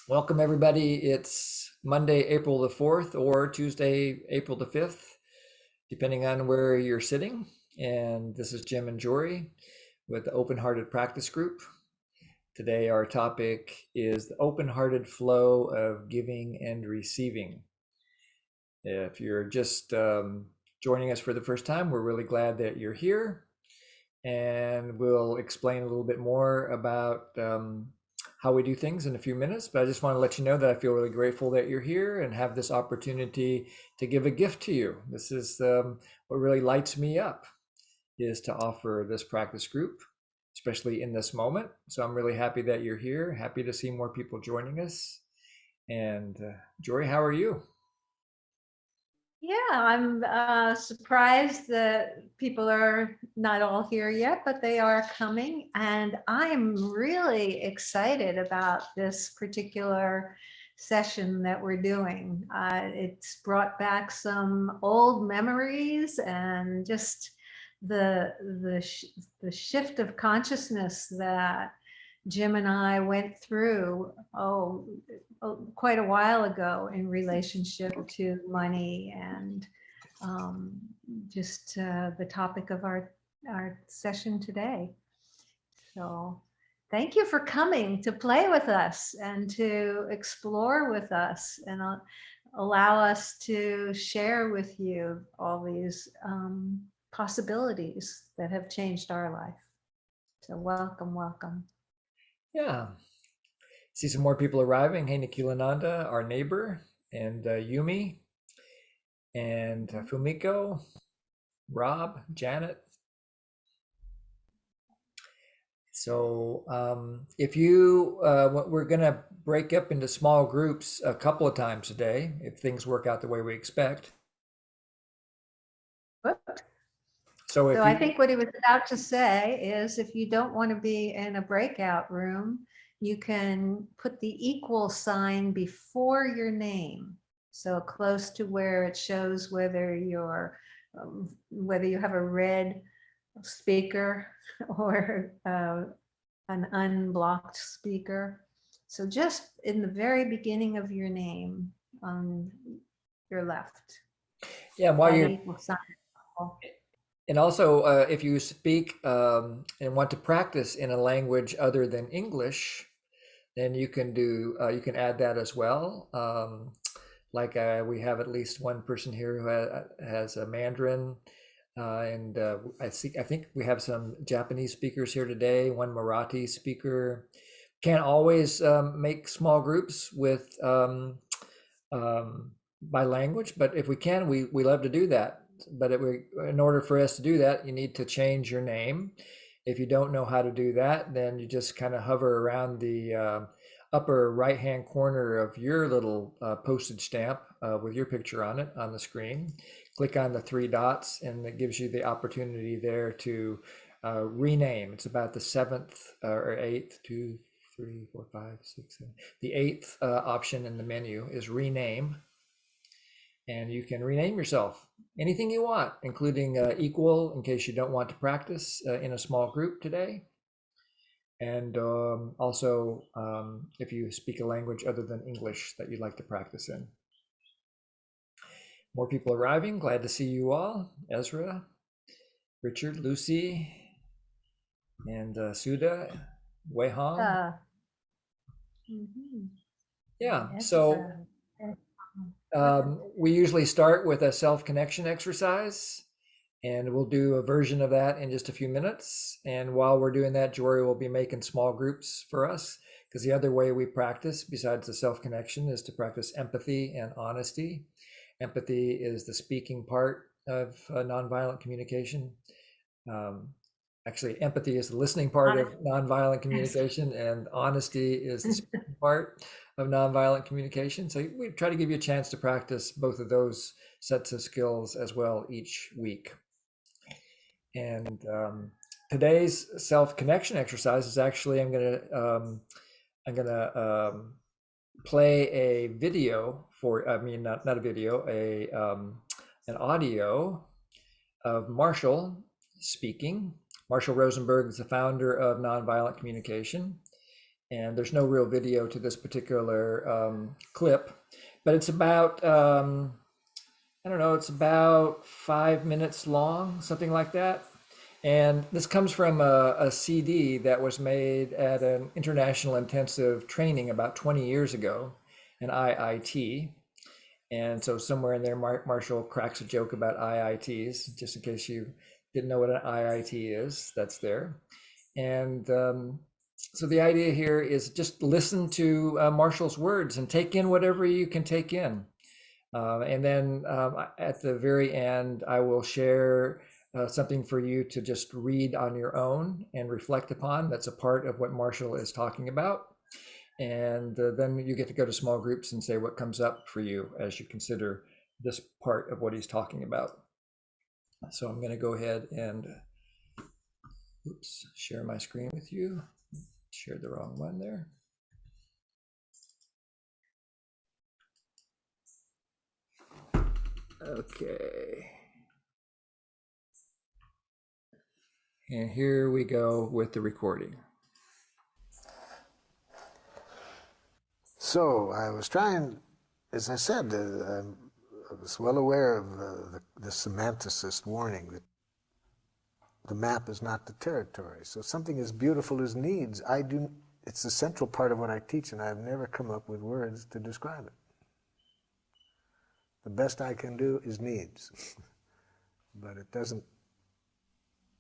Welcome, everybody. It's Monday, April the 4th, or Tuesday, April the 5th, depending on where you're sitting. And this is Jim and Jory with the Open Hearted Practice Group. Today, our topic is the open hearted flow of giving and receiving. If you're just joining us for the first time, we're really glad that you're here. And we'll explain a little bit more about how we do things in a few minutes. But I just want to let you know that I feel really grateful that you're here and have this opportunity to give a gift to you. This is what really lights me up, is to offer this practice group, especially in this moment. So I'm really happy that you're here. Happy to see more people joining us. And Jory, how are you? Yeah, I'm surprised that people are not all here yet, but they are coming. And I'm really excited about this particular session that we're doing. It's brought back some old memories and just the shift of consciousness that Jim and I went through, quite a while ago in relationship to money and just the topic of our session today. So thank you for coming to play with us and to explore with us and allow us to share with you all these possibilities that have changed our life. So welcome, welcome. Yeah, see some more people arriving. Hey, Nikilananda, our neighbor, and Yumi, and Fumiko, Rob, Janet. So if you, we're going to break up into small groups a couple of times a day if things work out the way we expect. Whoops. So So if I you, think what he was about to say is if you don't want to be in a breakout room, you can put the equal sign before your name. So close to where it shows whether you have a red speaker or an unblocked speaker. So just in the very beginning of your name on your left, yeah, while that you're, equal sign. and also if you speak and want to practice in a language other than English, then you can add that as well. Like we have at least one person here who has a Mandarin, and I think we have some Japanese speakers here today. One Marathi speaker. Can't always make small groups with by language, but if we can, we love to do that. But in order for us to do that, you need to change your name. If you don't know how to do that, then you just kind of hover around the upper right hand corner of your little postage stamp with your picture on it on the screen. Click on the three dots, and it gives you the opportunity there to rename. It's about the seventh or eighth, two, three, four, five, six, seven. The eighth option in the menu is rename, and you can rename yourself anything you want, including equal in case you don't want to practice in a small group today. And also, if you speak a language other than English that you'd like to practice in. More people arriving. Glad to see you all. Ezra, Richard, Lucy, and Suda, Wei Hong. Mhm. Yeah, so Ezra. we usually start with a self-connection exercise, and we'll do a version of that in just a few minutes. And while we're doing that, Jory will be making small groups for us, because the other way we practice, besides the self-connection, is to practice empathy and honesty. Empathy is the speaking part of nonviolent communication. Um, Actually, empathy is the listening part of nonviolent communication, and honesty is the speaking part of nonviolent communication. So we try to give you a chance to practice both of those sets of skills as well each week. And today's self-connection exercise is actually I'm gonna play a video for I mean not a video a an audio of Marshall speaking. Marshall Rosenberg is the founder of Nonviolent Communication, And there's no real video to this particular clip, but it's about, I don't know, it's about 5 minutes long, something like that. And this comes from a CD that was made at an international intensive training about 20 years ago, an IIT. And so somewhere in there, Marshall cracks a joke about IITs, just in case you didn't know what an IIT is, that's there. And so the idea here is just listen to Marshall's words and take in whatever you can take in. And then at the very end, I will share something for you to just read on your own and reflect upon. That's a part of what Marshall is talking about. And then you get to go to small groups and say what comes up for you as you consider this part of what he's talking about. So I'm going to go ahead and share my screen with you. Shared the wrong one there. Okay. And here we go with the recording. So I was trying, as I said, I was well aware of the semanticist warning that the map is not the territory. So something as beautiful as needs, it's a central part of what I teach, and I've never come up with words to describe it. The best I can do is needs. But it doesn't,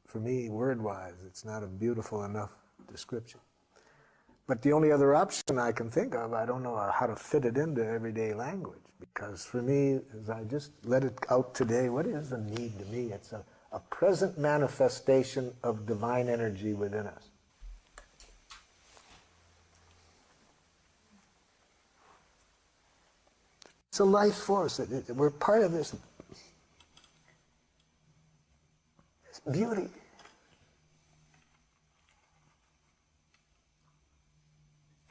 for me, word-wise, it's not a beautiful enough description. But the only other option I can think of, I don't know how to fit it into everyday language, because for me, as I just let it out today, what is the need to me? It's a present manifestation of divine energy within us. It's a life force. We're part of this beauty.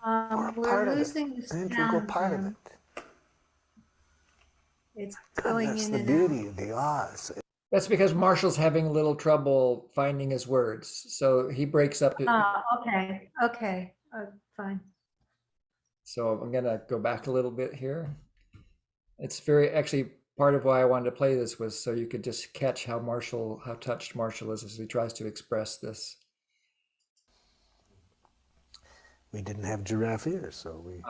We're losing the An integral sound. part of it. It's going Goodness, in the and beauty, the awe. That's because Marshall's having a little trouble finding his words. So he breaks up. out. Okay, fine. So I'm going to go back a little bit here. It's actually part of why I wanted to play this was so you could just catch how touched Marshall is as he tries to express this. We didn't have giraffe ears, so we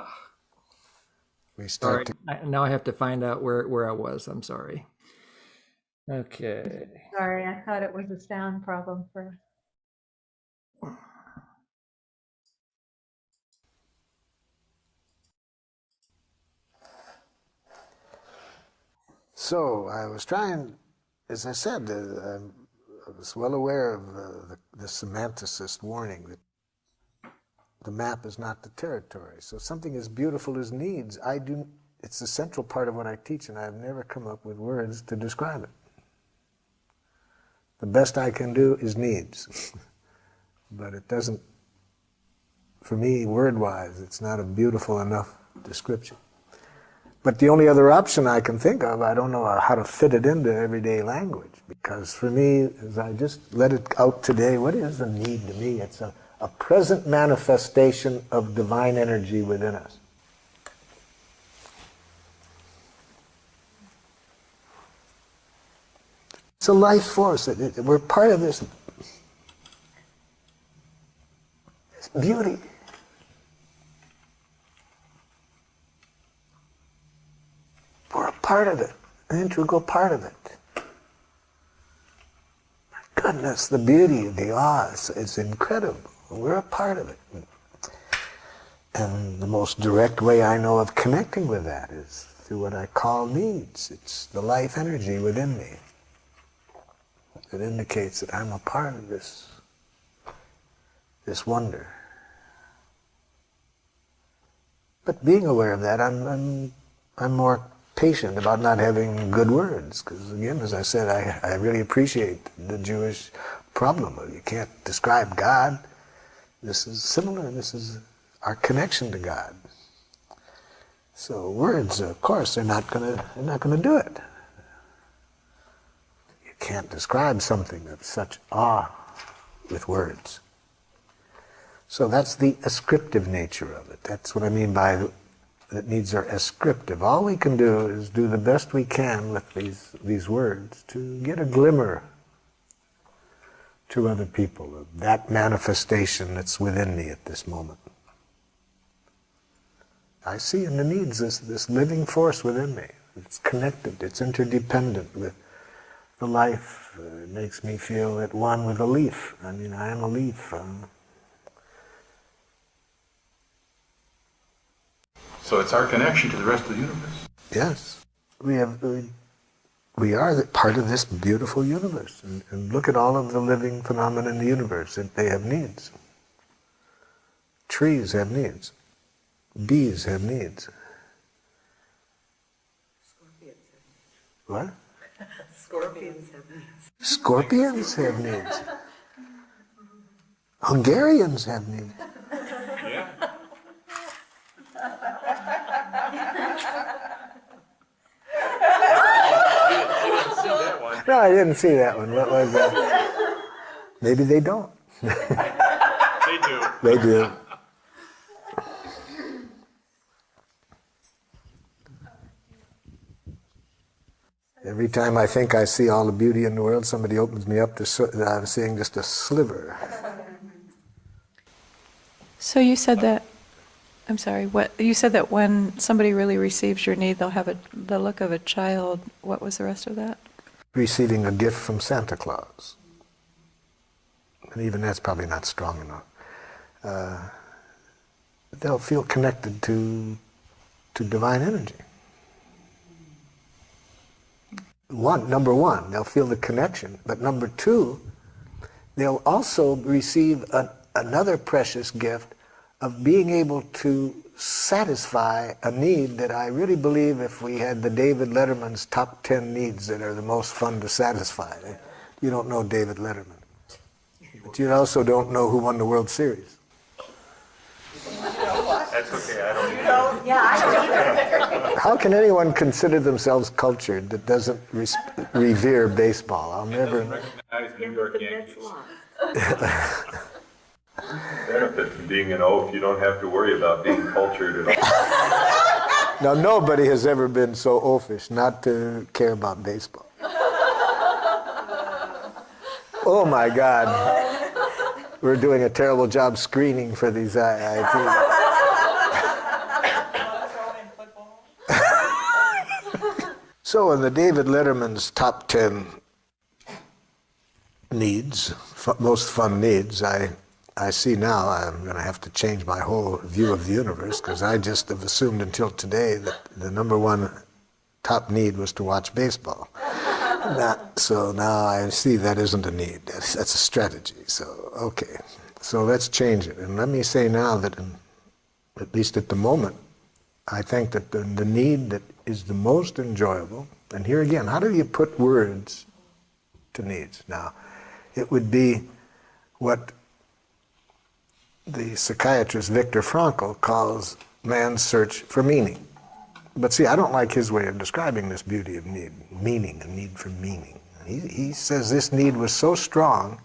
Sorry, start to... now I have to find out where I was. I'm sorry. Okay. Sorry, I thought it was a sound problem for. So I was trying, as I said, I was well aware of the semanticist warning that the map is not the territory. So something as beautiful as needs, it's a central part of what I teach, and I've never come up with words to describe it. The best I can do is needs. But it doesn't, for me, word-wise, it's not a beautiful enough description. But the only other option I can think of, I don't know how to fit it into everyday language, because for me, as I just let it out today, what is the need to me? It's a present manifestation of divine energy within us. It's a life force. We're part of this beauty. We're a part of it, an integral part of it. My goodness, the beauty, the awe, it's incredible. We're a part of it. And the most direct way I know of connecting with that is through what I call needs. It's the life energy within me. It indicates that I'm a part of this wonder. But being aware of that, I'm more patient about not having good words, because again, as I said, I really appreciate the Jewish problem of you can't describe God. This is similar. This is our connection to God. So words, of course, they're not gonna do it. You can't describe something of such awe with words. So that's the ascriptive nature of it. That's what I mean by that needs are ascriptive. All we can do is do the best we can with these words to get a glimmer to other people of that manifestation that's within me at this moment. I see in the needs this living force within me. It's connected, it's interdependent with the life. It makes me feel at one with a leaf. I mean, I am a leaf. So it's our connection to the rest of the universe. Yes, we are part of this beautiful universe. And look at all of the living phenomena in the universe. And they have needs. Trees have needs. Bees have needs. What? Scorpions have needs. Scorpions have needs. Hungarians have needs. Yeah. No, I didn't see that one. What was that? Maybe they don't. They do. They do. Every time I think I see all the beauty in the world, somebody opens me up to I'm seeing just a sliver. So you said that, I'm sorry, what you said that when somebody really receives your need, they'll have the look of a child. What was the rest of that? Receiving a gift from Santa Claus. And even that's probably not strong enough. They'll feel connected to divine energy. Number one, they'll feel the connection. But number two, they'll also receive another precious gift of being able to satisfy a need that I really believe if we had the David Letterman's top 10 needs that are the most fun to satisfy. You don't know David Letterman. But you also don't know who won the World Series. That's okay, I don't either. How can anyone consider themselves cultured that doesn't revere baseball? I'll never. Recognize New York Yankees. Benefit from being an oaf, you don't have to worry about being cultured at all. Now, nobody has ever been so oafish not to care about baseball. Oh my God. We're doing a terrible job screening for these IIT. So in the David Letterman's top 10 needs, most fun needs, I see now I'm going to have to change my whole view of the universe because I just have assumed until today that the number one top need was to watch baseball. So now I see that isn't a need. That's a strategy. So, okay. So let's change it. And let me say now that, at least at the moment, I think that the need that is the most enjoyable, and here again, how do you put words to needs? Now, it would be what the psychiatrist Viktor Frankl calls man's search for meaning. But see, I don't like his way of describing this beauty of need, meaning, a need for meaning. He says this need was so strong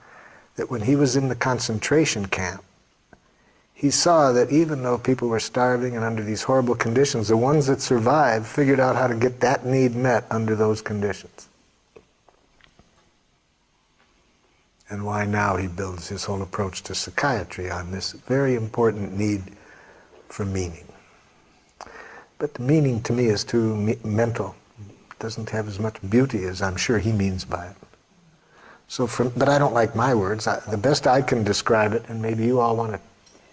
that when he was in the concentration camp, he saw that even though people were starving and under these horrible conditions, the ones that survived figured out how to get that need met under those conditions. And why now he builds his whole approach to psychiatry on this very important need for meaning. But the meaning to me is too mental. It doesn't have as much beauty as I'm sure he means by it. So, but I don't like my words. The best I can describe it, and maybe you all want to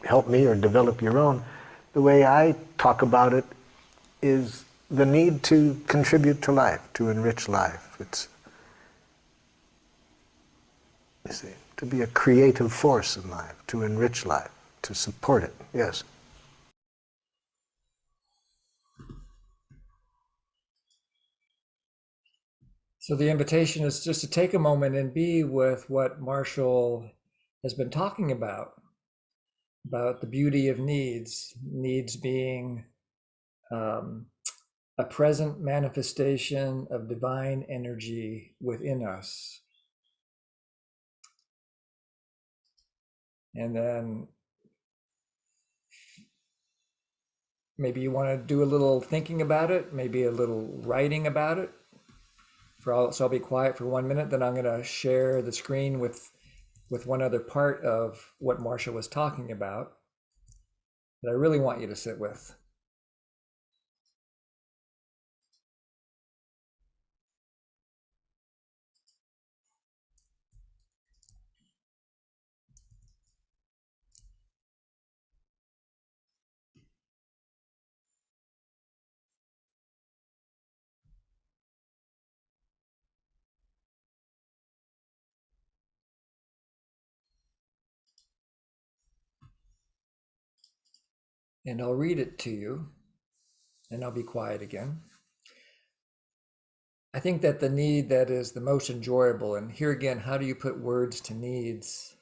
help me or develop your own, the way I talk about it is the need to contribute to life, to enrich life. It's, you see, to be a creative force in life, to enrich life, to support it. Yes. So the invitation is just to take a moment and be with what Marshall has been talking about the beauty of needs being a present manifestation of divine energy within us. And then maybe you want to do a little thinking about it, maybe a little writing about it. So I'll be quiet for 1 minute, then I'm going to share the screen with one other part of what Marcia was talking about that I really want you to sit with. And I'll read it to you, and I'll be quiet again. I think that the need that is the most enjoyable, and here again, how do you put words to needs?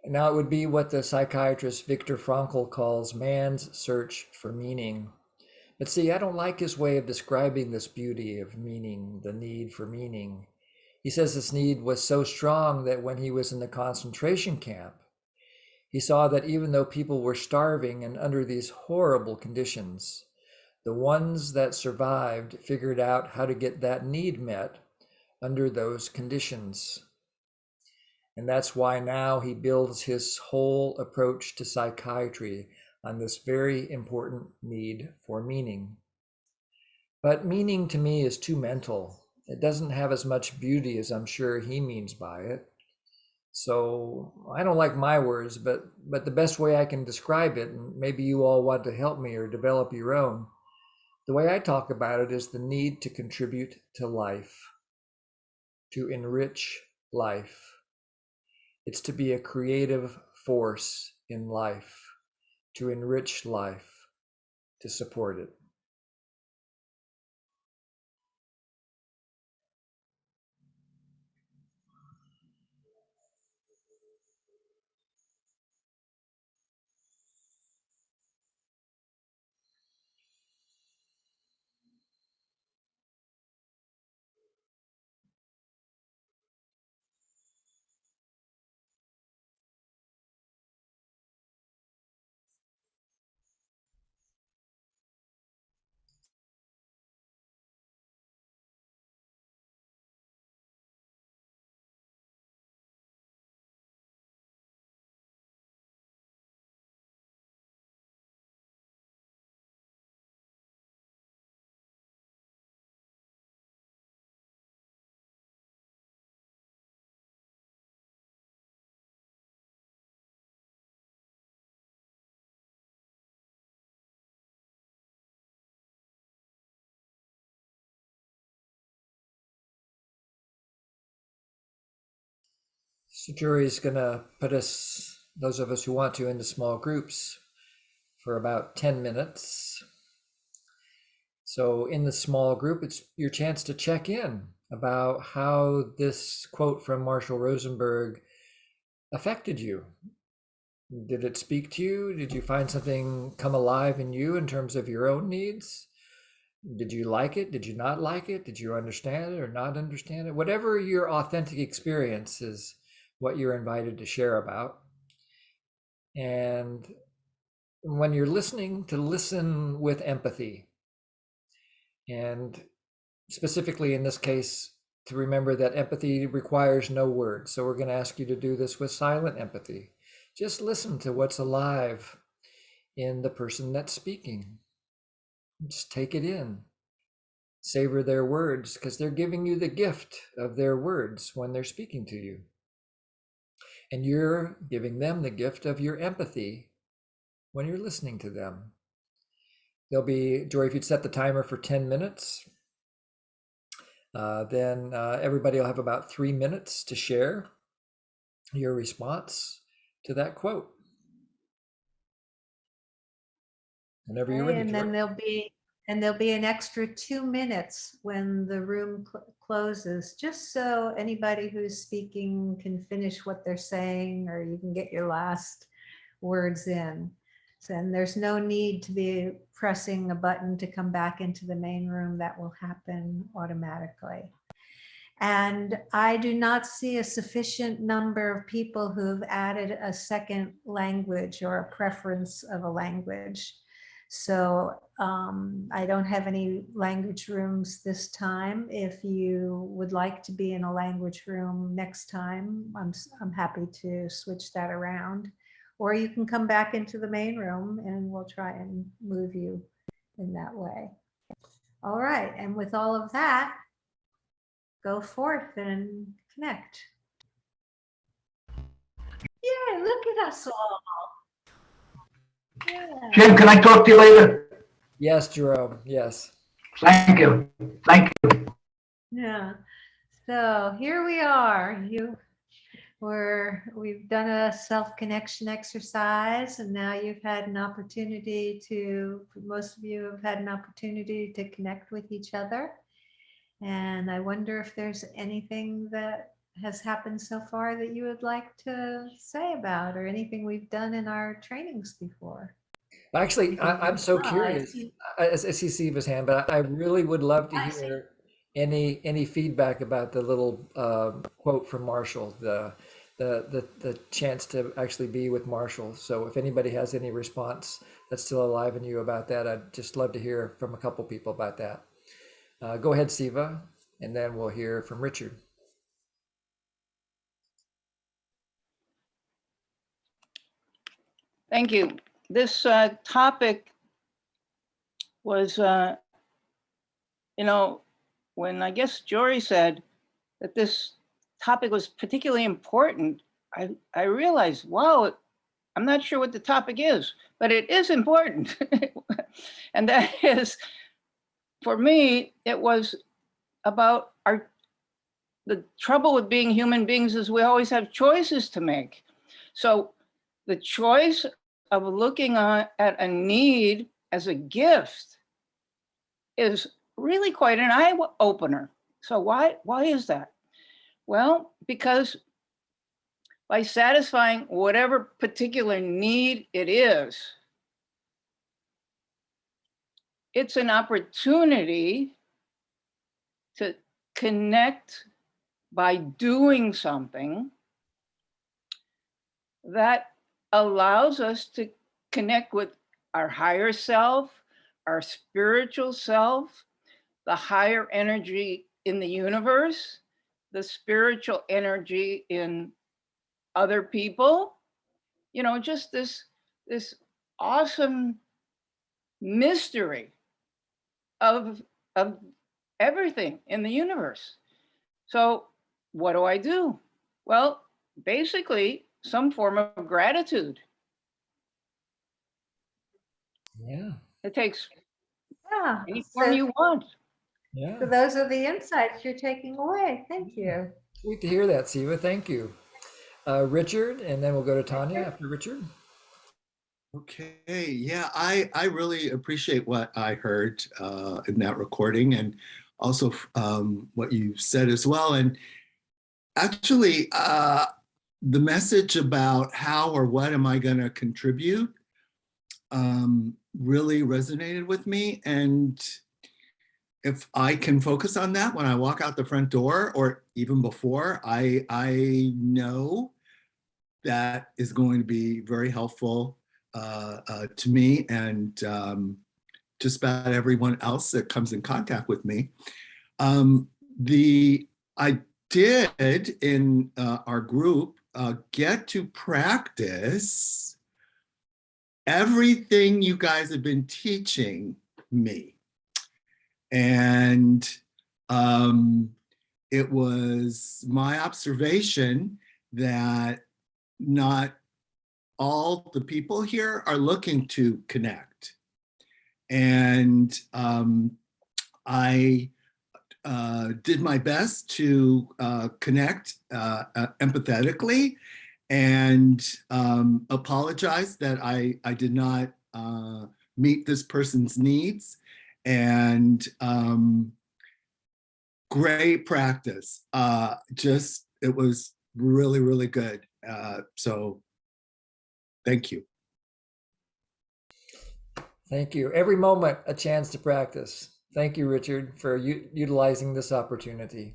Now, it would be what the psychiatrist Viktor Frankl calls man's search for meaning. But see, I don't like his way of describing this beauty of meaning, the need for meaning. He says this need was so strong that when he was in the concentration camp, he saw that even though people were starving and under these horrible conditions, the ones that survived figured out how to get that need met under those conditions. And that's why now he builds his whole approach to psychiatry on this very important need for meaning. But meaning to me is too mental. It doesn't have as much beauty as I'm sure he means by it. So I don't like my words, but the best way I can describe it, and maybe you all want to help me or develop your own, the way I talk about it is the need to contribute to life, to enrich life. It's to be a creative force in life, to enrich life, to support it. So Jury is going to put us, those of us who want to, into small groups for about 10 minutes. So in the small group, it's your chance to check in about how this quote from Marshall Rosenberg affected you. Did it speak to you? Did you find something come alive in you in terms of your own needs? Did you like it? Did you not like it? Did you understand it or not understand it? Whatever your authentic experience is, what you're invited to share about. And when you're listening, to listen with empathy. And specifically in this case, to remember that empathy requires no words. So we're going to ask you to do this with silent empathy. Just listen to what's alive in the person that's speaking. Just take it in. Savor their words because they're giving you the gift of their words when they're speaking to you. And you're giving them the gift of your empathy when you're listening to them. There'll be, Jory, if you'd set the timer for 10 minutes, then everybody will have about 3 minutes to share your response to that quote. Whenever you're ready, And Jory. then there'll be an extra 2 minutes when the room closes, just so anybody who's speaking can finish what they're saying, or you can get your last words in. So, and there's no need to be pressing a button to come back into the main room. That will happen automatically. And I do not see a sufficient number of people who've added a second language or a preference of a language. So I don't have any language rooms this time. If you would like to be in a language room next time, I'm happy to switch that around. Or you can come back into the main room and we'll try and move you in that way. All right, and with all of that, go forth and connect. Yay, look at us all. Yeah. Jim, can I talk to you later? Yes, Jerome. Yes. Thank you. Thank you. Yeah. So here we are. We've done a self-connection exercise, and now you've had an opportunity most of you have had an opportunity to connect with each other. And I wonder if there's anything that has happened so far that you would like to say about, or anything we've done in our trainings before. Actually, I'm so Oh, I curious. see. I see Siva's hand, but I really would love to I see. hear any feedback about the little quote from Marshall, the chance to actually be with Marshall. So if anybody has any response that's still alive in you about that, I'd just love to hear from a couple people about that. Go ahead, Siva, and then we'll hear from Richard. Thank you. This topic was, when I guess Jory said that this topic was particularly important, I realized, wow, I'm not sure what the topic is, but it is important. And that is, for me, it was about the trouble with being human beings is we always have choices to make. So the choice of looking at a need as a gift is really quite an eye opener. So why is that? Well, because by satisfying whatever particular need it is, it's an opportunity to connect by doing something that allows us to connect with our higher self, our spiritual self, the higher energy in the universe, the spiritual energy in other people, just this awesome mystery of everything in the universe. So what do? Well, basically some form of gratitude. Yeah, It takes Yeah. any form So, you want. yeah. so those are the insights you're taking away. Thank you. Sweet to hear that, Siva. Thank you. Richard, and then we'll go to Tanya after Richard. Okay, yeah, I really appreciate what I heard in that recording, and also what you said as well. And actually, the message about how or what am I going to contribute really resonated with me. And if I can focus on that when I walk out the front door, or even before, I know that is going to be very helpful to me and just about everyone else that comes in contact with me. I did in our group get to practice everything you guys have been teaching me. And it was my observation that not all the people here are looking to connect. And I did my best to connect empathetically, and apologize that I did not meet this person's needs. And great practice. It was really, really good. So thank you. Thank you. Every moment a chance to practice. Thank you, Richard, for utilizing this opportunity.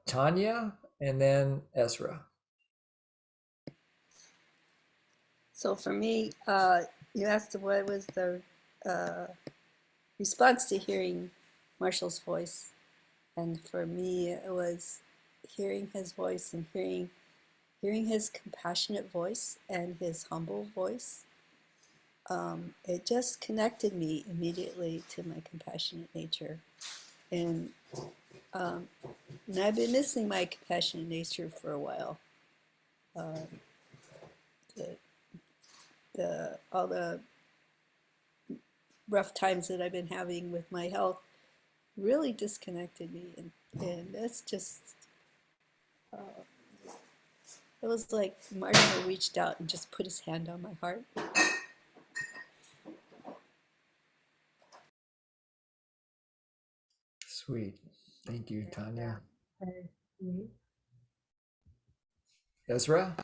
Tanya, and then Ezra. So for me, you asked what was the response to hearing Marshall's voice. And for me, it was hearing his voice and hearing his compassionate voice and his humble voice. It just connected me immediately to my compassionate nature. And, and I've been missing my compassionate nature for a while. All the rough times that I've been having with my health really disconnected me, and that's just it was like Marshall reached out and just put his hand on my heart. Sweet. Thank you, Tanya. Very sweet. Ezra?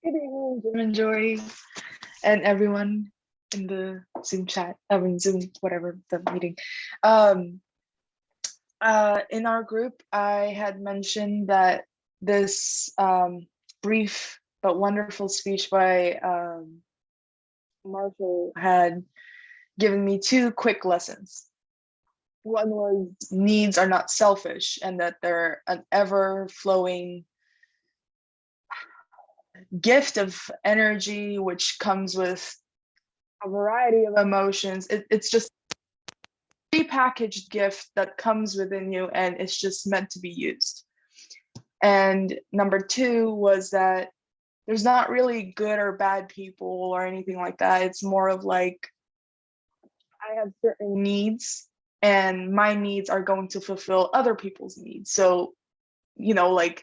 Good evening, Jim and Jory, and everyone in the Zoom chat, I mean Zoom, whatever the meeting. In our group, I had mentioned that this brief but wonderful speech by Marshall had given me two quick lessons. One was needs are not selfish, and that they're an ever-flowing gift of energy which comes with a variety of emotions. It's just a prepackaged gift that comes within you, and it's just meant to be used. And number two was that there's not really good or bad people or anything like that. It's more of like, I have certain needs and my needs are going to fulfill other people's needs. So, you know, like,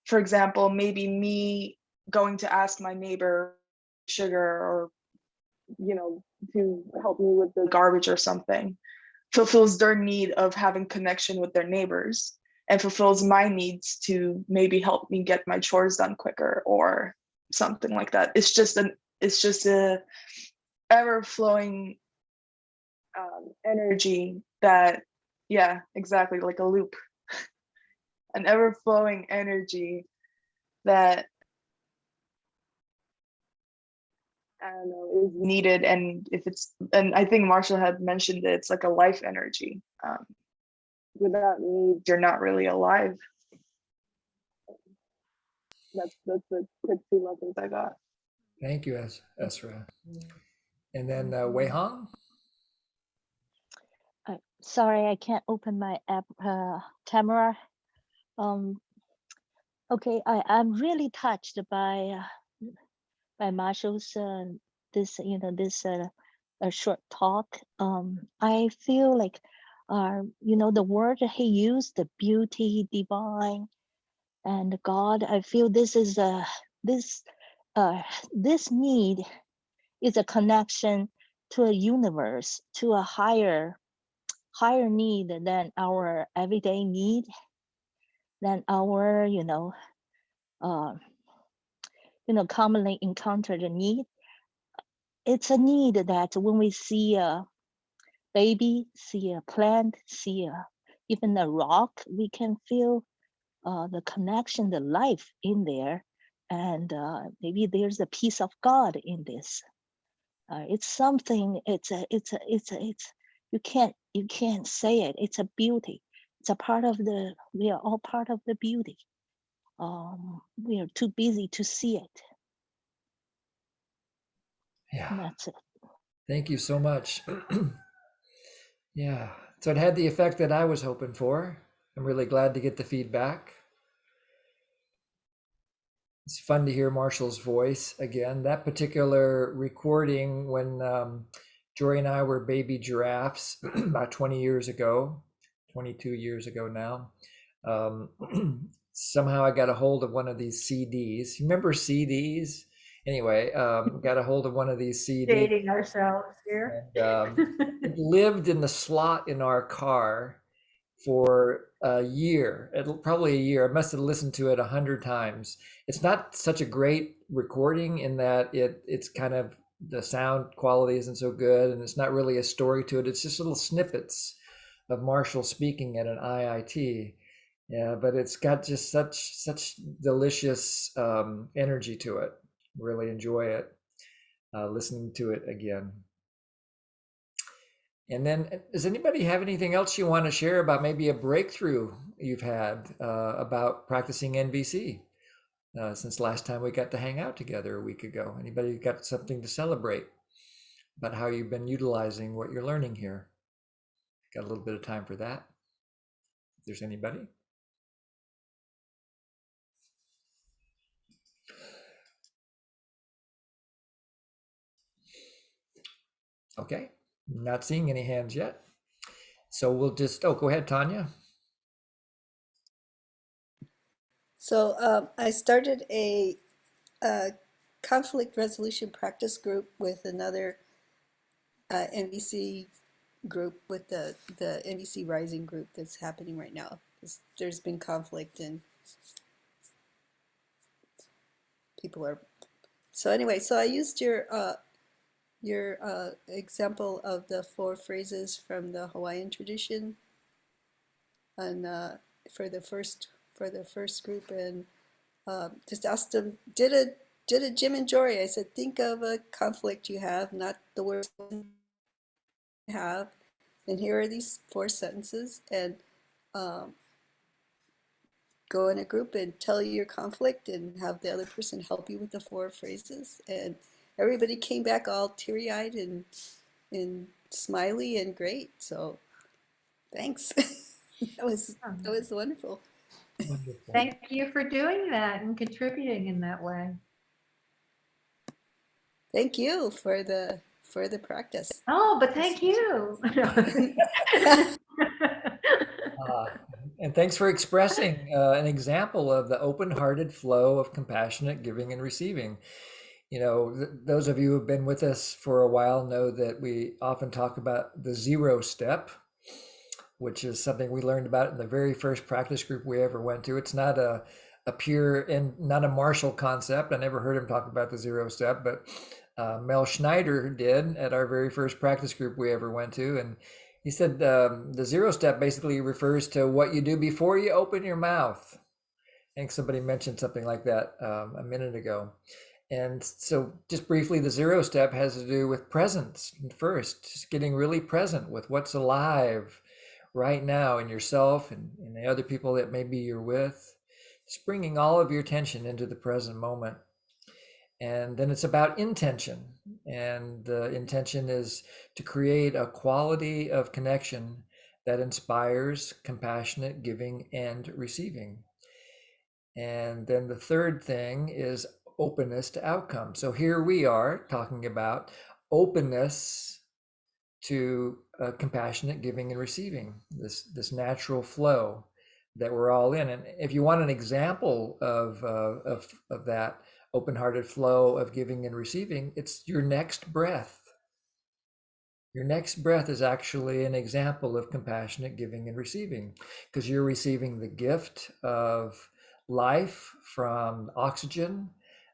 for example, maybe me going to ask my neighbor sugar or, you know, to help me with the garbage or something fulfills their need of having connection with their neighbors, and fulfills my needs to maybe help me get my chores done quicker or something like that. It's just a ever flowing energy that, yeah, exactly, like a loop, an ever flowing energy that, I don't know, is needed. And I think Marshall had mentioned that it's like a life energy. Without needs, you're not really alive. That's the quick two lessons I got. Thank you, Ezra. And then Wei Hong? Sorry, I can't open my app camera. Okay, I'm really touched by Marshall's this a short talk. I feel like the word he used, the beauty, divine, and God. I feel this is this need is a connection to a universe, to a higher need than our everyday need, than our commonly encountered need. It's a need that when we see a baby, see a plant, see even a rock, we can feel the connection, the life in there, and maybe there's a piece of God in this. It's something. It's you can't say it. It's a beauty. It's a part of the. We are all part of the beauty. We are too busy to see it. Yeah. And that's it. Thank you so much. Yeah. So it had the effect that I was hoping for. I'm really glad to get the feedback. It's fun to hear Marshall's voice again. That particular recording when Jory and I were baby giraffes about 20 years ago, 22 years ago now. Somehow I got a hold of one of these CDs. You remember CDs? Anyway, got a hold of one of these CDs. Dating ourselves here. And, it lived in the slot in our car for a year, probably a year. I must have listened to it 100 times. It's not such a great recording in that it's kind of, the sound quality isn't so good, and it's not really a story to it. It's just little snippets of Marshall speaking at an IIT. Yeah, but it's got just such delicious energy to it. really enjoy it, listening to it again. And then, does anybody have anything else you want to share about maybe a breakthrough you've had about practicing NVC since last time we got to hang out together a week ago? Anybody got something to celebrate about how you've been utilizing what you're learning here? Got a little bit of time for that. If there's anybody. Okay, not seeing any hands yet. So we'll just, oh, go ahead, Tanya. So I started a conflict resolution practice group with another NVC group, with the NVC Rising group that's happening right now. There's been conflict and people are, so anyway, so I used your example of the 4 phrases from the Hawaiian tradition, and for the first group, and just asked them, did a Jim and Jory. I said, think of a conflict you have, not the worst one you have, and here are these 4 sentences, and go in a group and tell your conflict and have the other person help you with the 4 phrases. And everybody came back all teary-eyed and smiley and great. So thanks. that was wonderful. Wonderful. Thank you for doing that and contributing in that way. Thank you for the practice. Oh, but thank you. And thanks for expressing an example of the open-hearted flow of compassionate giving and receiving. You know, those of you who have been with us for a while know that we often talk about the 0 step, which is something we learned about in the very first practice group we ever went to. It's not a pure and not a Marshall concept. I never heard him talk about the 0 step, but Mel Schneider did at our very first practice group we ever went to. And he said the 0 step basically refers to what you do before you open your mouth. I think somebody mentioned something like that a minute ago. And so just briefly, the 0 step has to do with presence first, just getting really present with what's alive right now in yourself and the other people that maybe you're with, just bringing all of your attention into the present moment. And then it's about intention. And the intention is to create a quality of connection that inspires compassionate giving and receiving. And then the third thing is openness to outcome. So here we are talking about openness to compassionate giving and receiving, this natural flow that we're all in. And if you want an example of that open-hearted flow of giving and receiving, it's your next breath. Your next breath is actually an example of compassionate giving and receiving, because you're receiving the gift of life from oxygen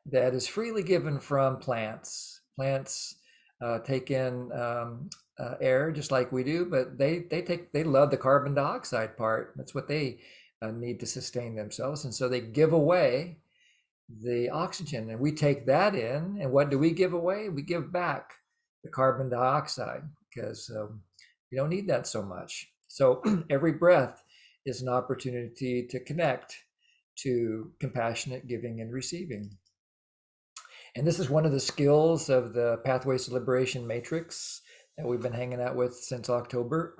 that is freely given from plants. Plants take in air just like we do, but they love the carbon dioxide part. That's what they need to sustain themselves, and so they give away the oxygen, and we take that in. And what do we give away? We give back the carbon dioxide, because we don't need that so much. So every breath is an opportunity to connect to compassionate giving and receiving. And this is one of the skills of the Pathways to Liberation Matrix that we've been hanging out with since October.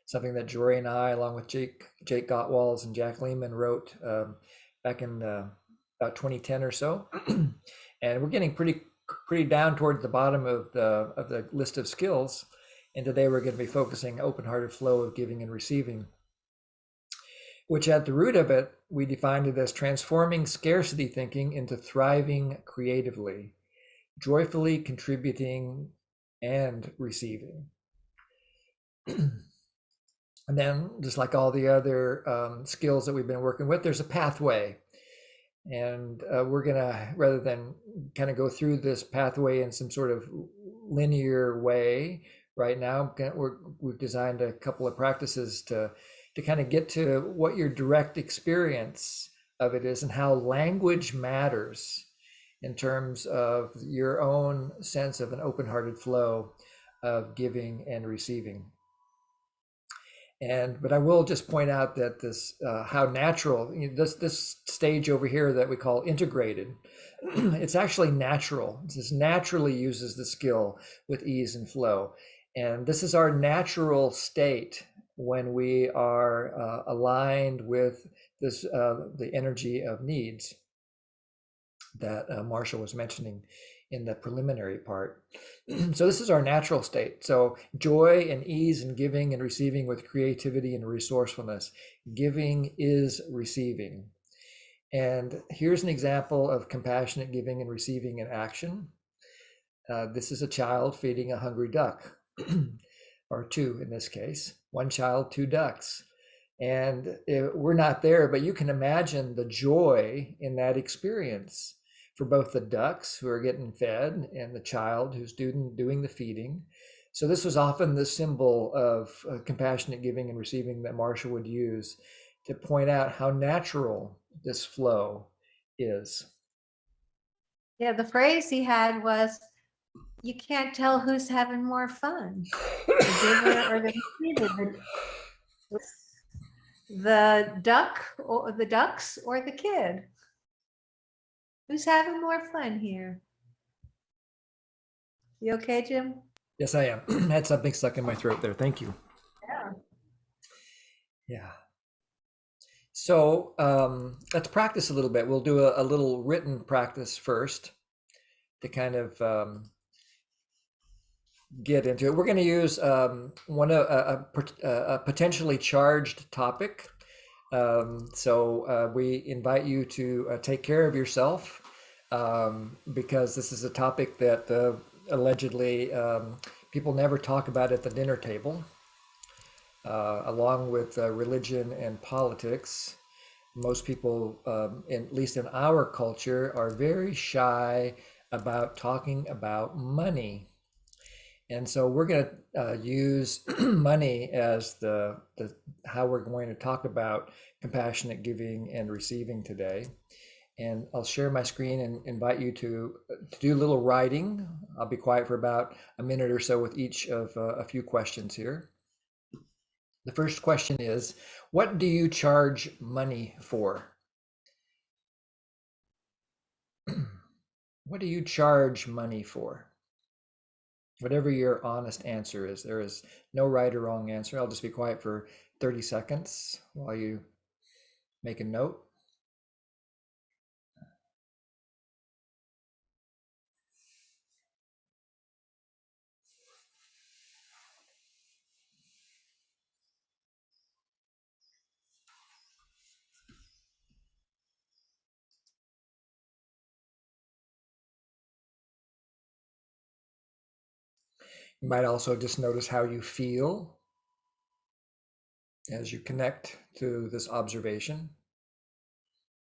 Something that Jory and I, along with Jake Gottwalls and Jack Lehman, wrote back in about 2010 or so. And we're getting pretty down toward the bottom of the list of skills. And today we're going to be focusing open-hearted flow of giving and receiving, which at the root of it, we defined it as transforming scarcity thinking into thriving creatively, joyfully contributing and receiving. And then, just like all the other skills that we've been working with, there's a pathway. And we're gonna, rather than kind of go through this pathway in some sort of linear way right now, we've designed a couple of practices to kind of get to what your direct experience of it is and how language matters in terms of your own sense of an open-hearted flow of giving and receiving. But I will just point out that this how natural this stage over here that we call integrated, it's actually natural. It just naturally uses the skill with ease and flow, and this is our natural state when we are aligned with this the energy of needs that Marshall was mentioning in the preliminary part. So this is our natural state. So joy and ease and giving and receiving with creativity and resourcefulness. Giving is receiving. And here's an example of compassionate giving and receiving in action. This is a child feeding a hungry duck, or two in this case. One child, two ducks. And we're not there, but you can imagine the joy in that experience for both the ducks who are getting fed and the child who's doing the feeding. So this was often the symbol of compassionate giving and receiving that Marshall would use to point out how natural this flow is. Yeah, the phrase he had was, you can't tell who's having more fun, the giver or the receiver, the duck or the ducks or the kid. Who's having more fun here? You okay, Jim? Yes, I am. I had something stuck in my throat there. Thank you. Yeah. Yeah. So let's practice a little bit. We'll do a little written practice first to kind of get into it. We're going to use a potentially charged topic. So we invite you to take care of yourself because this is a topic that allegedly people never talk about at the dinner table. Along with religion and politics, most people, at least in our culture, are very shy about talking about money. And so we're going to use money as the how we're going to talk about compassionate giving and receiving today. And I'll share my screen and invite you to do a little writing. I'll be quiet for about a minute or so with each of a few questions here. The first question is, what do you charge money for? What do you charge money for? Whatever your honest answer is, there is no right or wrong answer. I'll just be quiet for 30 seconds while you make a note. You might also just notice how you feel as you connect to this observation.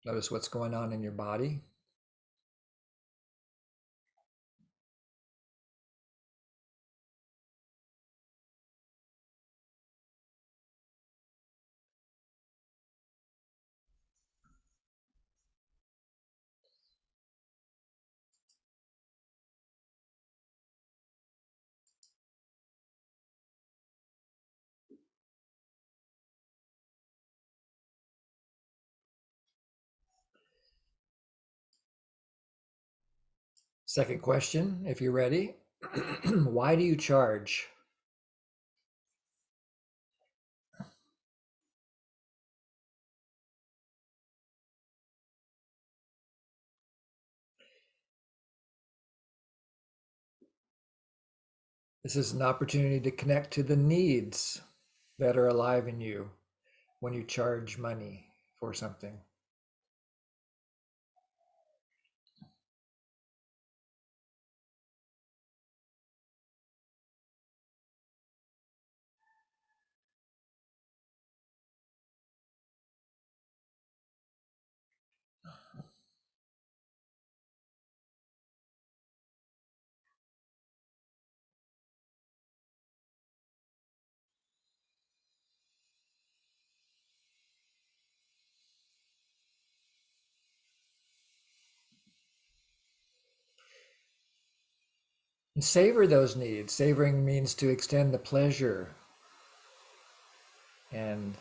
Notice what's going on in your body. Second question, if you're ready, why do you charge? This is an opportunity to connect to the needs that are alive in you when you charge money for something. And savor those needs. Savoring means to extend the pleasure. And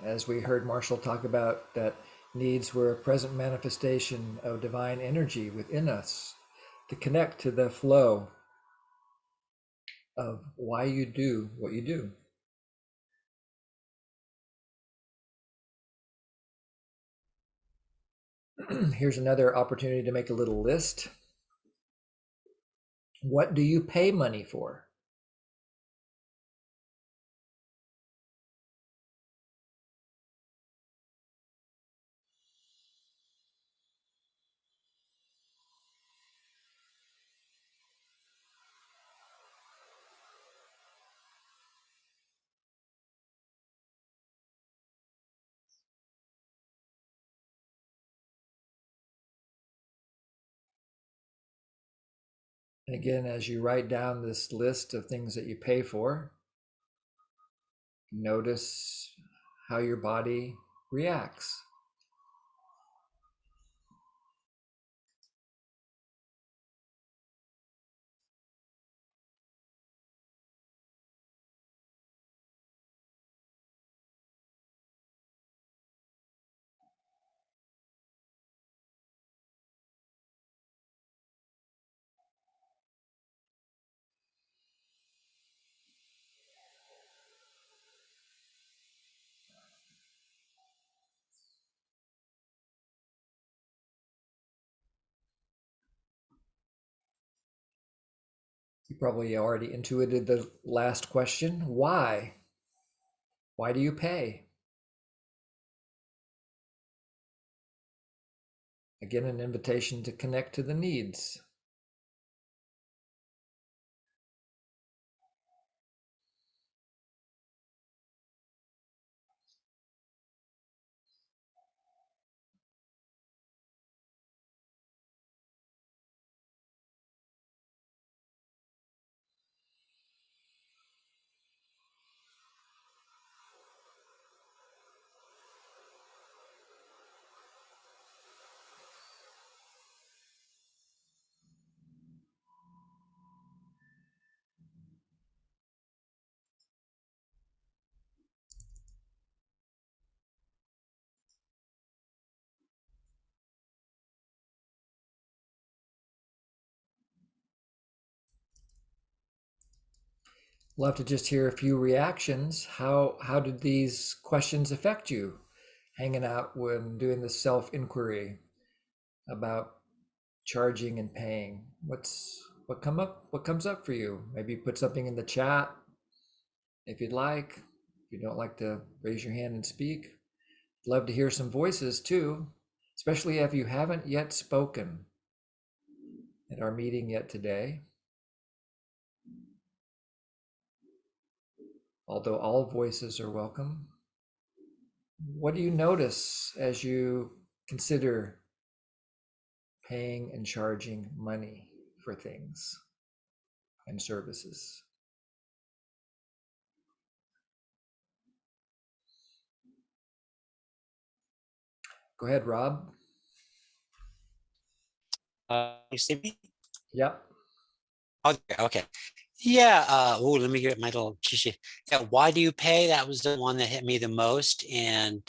as we heard Marshall talk about, that needs were a present manifestation of divine energy within us to connect to the flow of why you do what you do. Here's another opportunity to make a little list. What do you pay money for? And again, as you write down this list of things that you pay for, notice how your body reacts. You probably already intuited the last question. Why? Why do you pay? Again, an invitation to connect to the needs. Love to just hear a few reactions. How did these questions affect you? Hanging out when doing the self-inquiry about charging and paying. What comes up for you? Maybe put something in the chat if you'd like. If you don't like to raise your hand and speak. Love to hear some voices too, especially if you haven't yet spoken at our meeting yet today. Although all voices are welcome. What do you notice as you consider paying and charging money for things and services? Go ahead, Rob. You see me? Yep. Okay. Yeah. Let me get my little cheat sheet. Yeah. Why do you pay? That was the one that hit me the most, and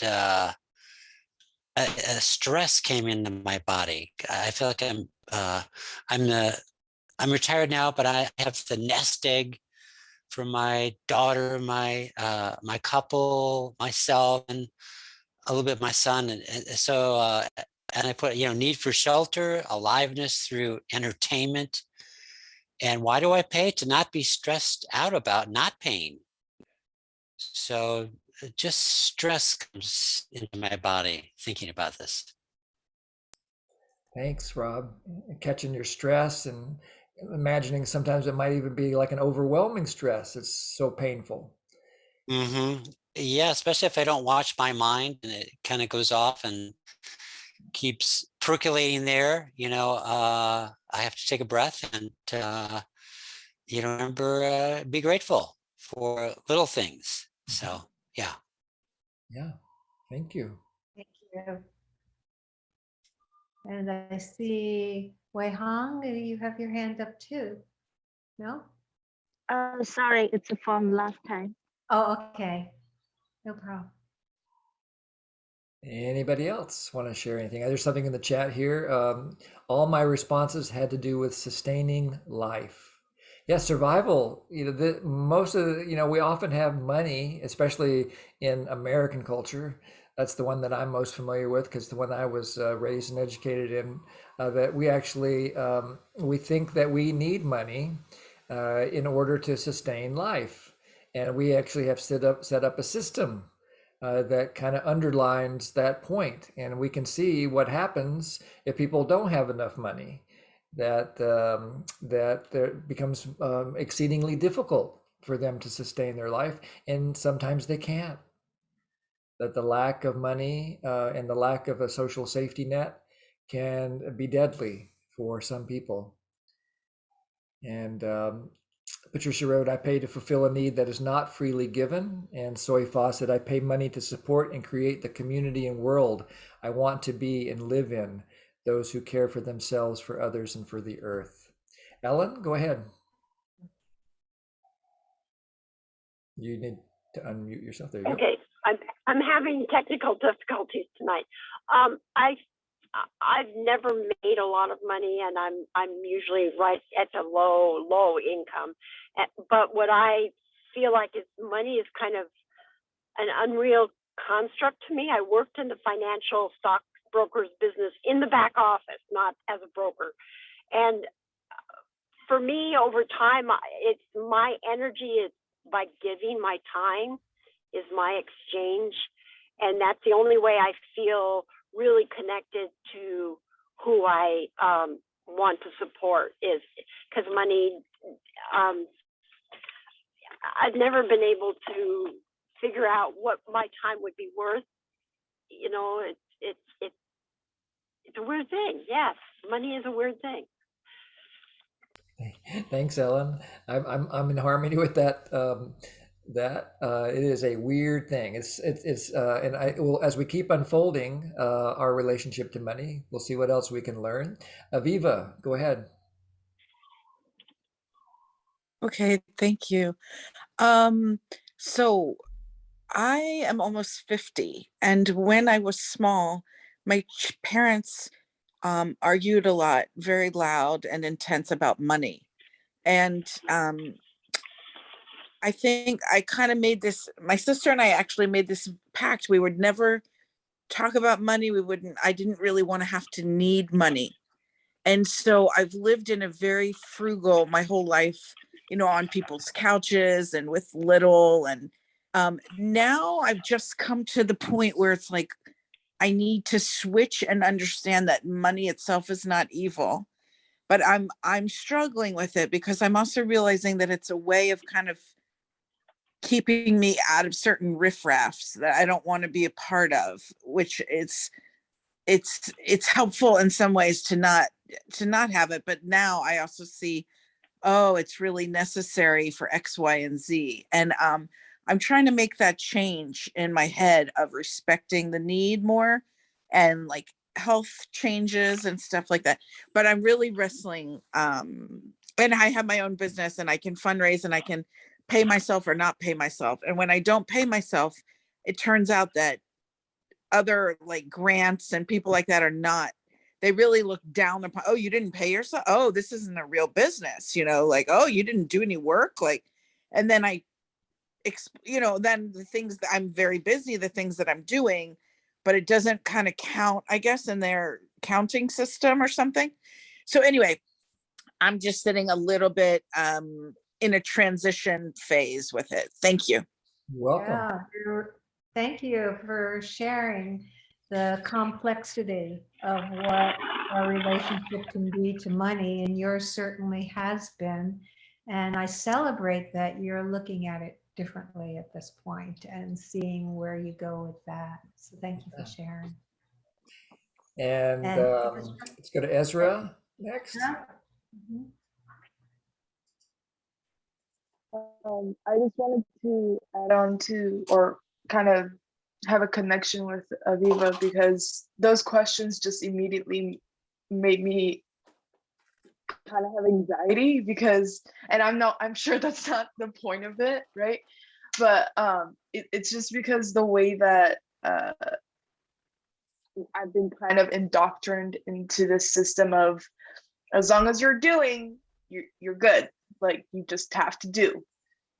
stress came into my body. I feel like I'm retired now, but I have the nest egg for my daughter, my couple, myself, and a little bit of my son, and so and I put need for shelter, aliveness through entertainment. And why do I pay? To not be stressed out about not paying. So just stress comes into my body thinking about this. Thanks, Rob. Catching your stress and imagining sometimes it might even be like an overwhelming stress. It's so painful. Yeah, especially if I don't watch my mind and it kind of goes off and keeps percolating there. I have to take a breath and remember, be grateful for little things. So yeah. Yeah. Thank you. Thank you. And I see Wei Hong, you have your hand up too. No? Sorry, it's from last time. Oh, okay. No problem. Anybody else want to share anything? There's something in the chat here. All my responses had to do with sustaining life. Yes, survival. Most of the, we often have money, especially in American culture. That's the one that I'm most familiar with because the one I was raised and educated in. That we actually we think that we need money in order to sustain life, and we actually have set up a system that kind of underlines that point. And we can see what happens if people don't have enough money, that it becomes exceedingly difficult for them to sustain their life. And sometimes they can't. That the lack of money and the lack of a social safety net can be deadly for some people. And Patricia wrote, I pay to fulfill a need that is not freely given. And Soy Fawcett, I pay money to support and create the community and world I want to be and live in, those who care for themselves, for others, and for the earth. Ellen, go ahead. You need to unmute yourself. There you go. Okay, I'm having technical difficulties tonight. I've never made a lot of money, and I'm usually right at the low income. But what I feel like is money is kind of an unreal construct to me. I worked in the financial stock brokers business in the back office, not as a broker. And for me, over time, it's my energy is by giving. My time is my exchange, and that's the only way I feel really connected to who I want to support, is because money, I've never been able to figure out what my time would be worth. It's a weird thing. Yes, money is a weird thing. Thanks, Ellen. I'm in harmony with that. It is a weird thing. And I will, as we keep unfolding our relationship to money, we'll see what else we can learn. Aviva, go ahead. Okay, thank you. So I am almost 50, and when I was small, my parents argued a lot, very loud and intense about money. And I think I kind of made this, my sister and I actually made this pact. We would never talk about money. I didn't really want to have to need money. And so I've lived in a very frugal, my whole life, on people's couches and with little. And now I've just come to the point where it's like, I need to switch and understand that money itself is not evil. But I'm struggling with it because I'm also realizing that it's a way of kind of keeping me out of certain riffraffs that I don't want to be a part of, which it's helpful in some ways to not have it. But now I also see, oh, it's really necessary for X, Y, and Z. And I'm trying to make that change in my head of respecting the need more and like health changes and stuff like that. But I'm really wrestling. And I have my own business and I can fundraise and I can pay myself or not pay myself. And when I don't pay myself, it turns out that other like grants and people like that they really look down upon, oh, you didn't pay yourself. Oh, this isn't a real business, like, oh, you didn't do any work. Like, and then then the things that I'm very busy, the things that I'm doing, but it doesn't kind of count, I guess, in their counting system or something. So anyway, I'm just sitting a little bit in a transition phase with it. Thank you. Welcome. Yeah, thank you for sharing the complexity of what our relationship can be to money, and yours certainly has been. And I celebrate that you're looking at it differently at this point and seeing where you go with that. So thank you for sharing. And let's go to Ezra next. Mhm. I just wanted to add on to, or kind of have a connection with Aviva, because those questions just immediately made me kind of have anxiety because, and I'm sure that's not the point of it, right? But it's just because the way that I've been kind of indoctrined into this system of, as long as you're doing, you're good. Like, you just have to do,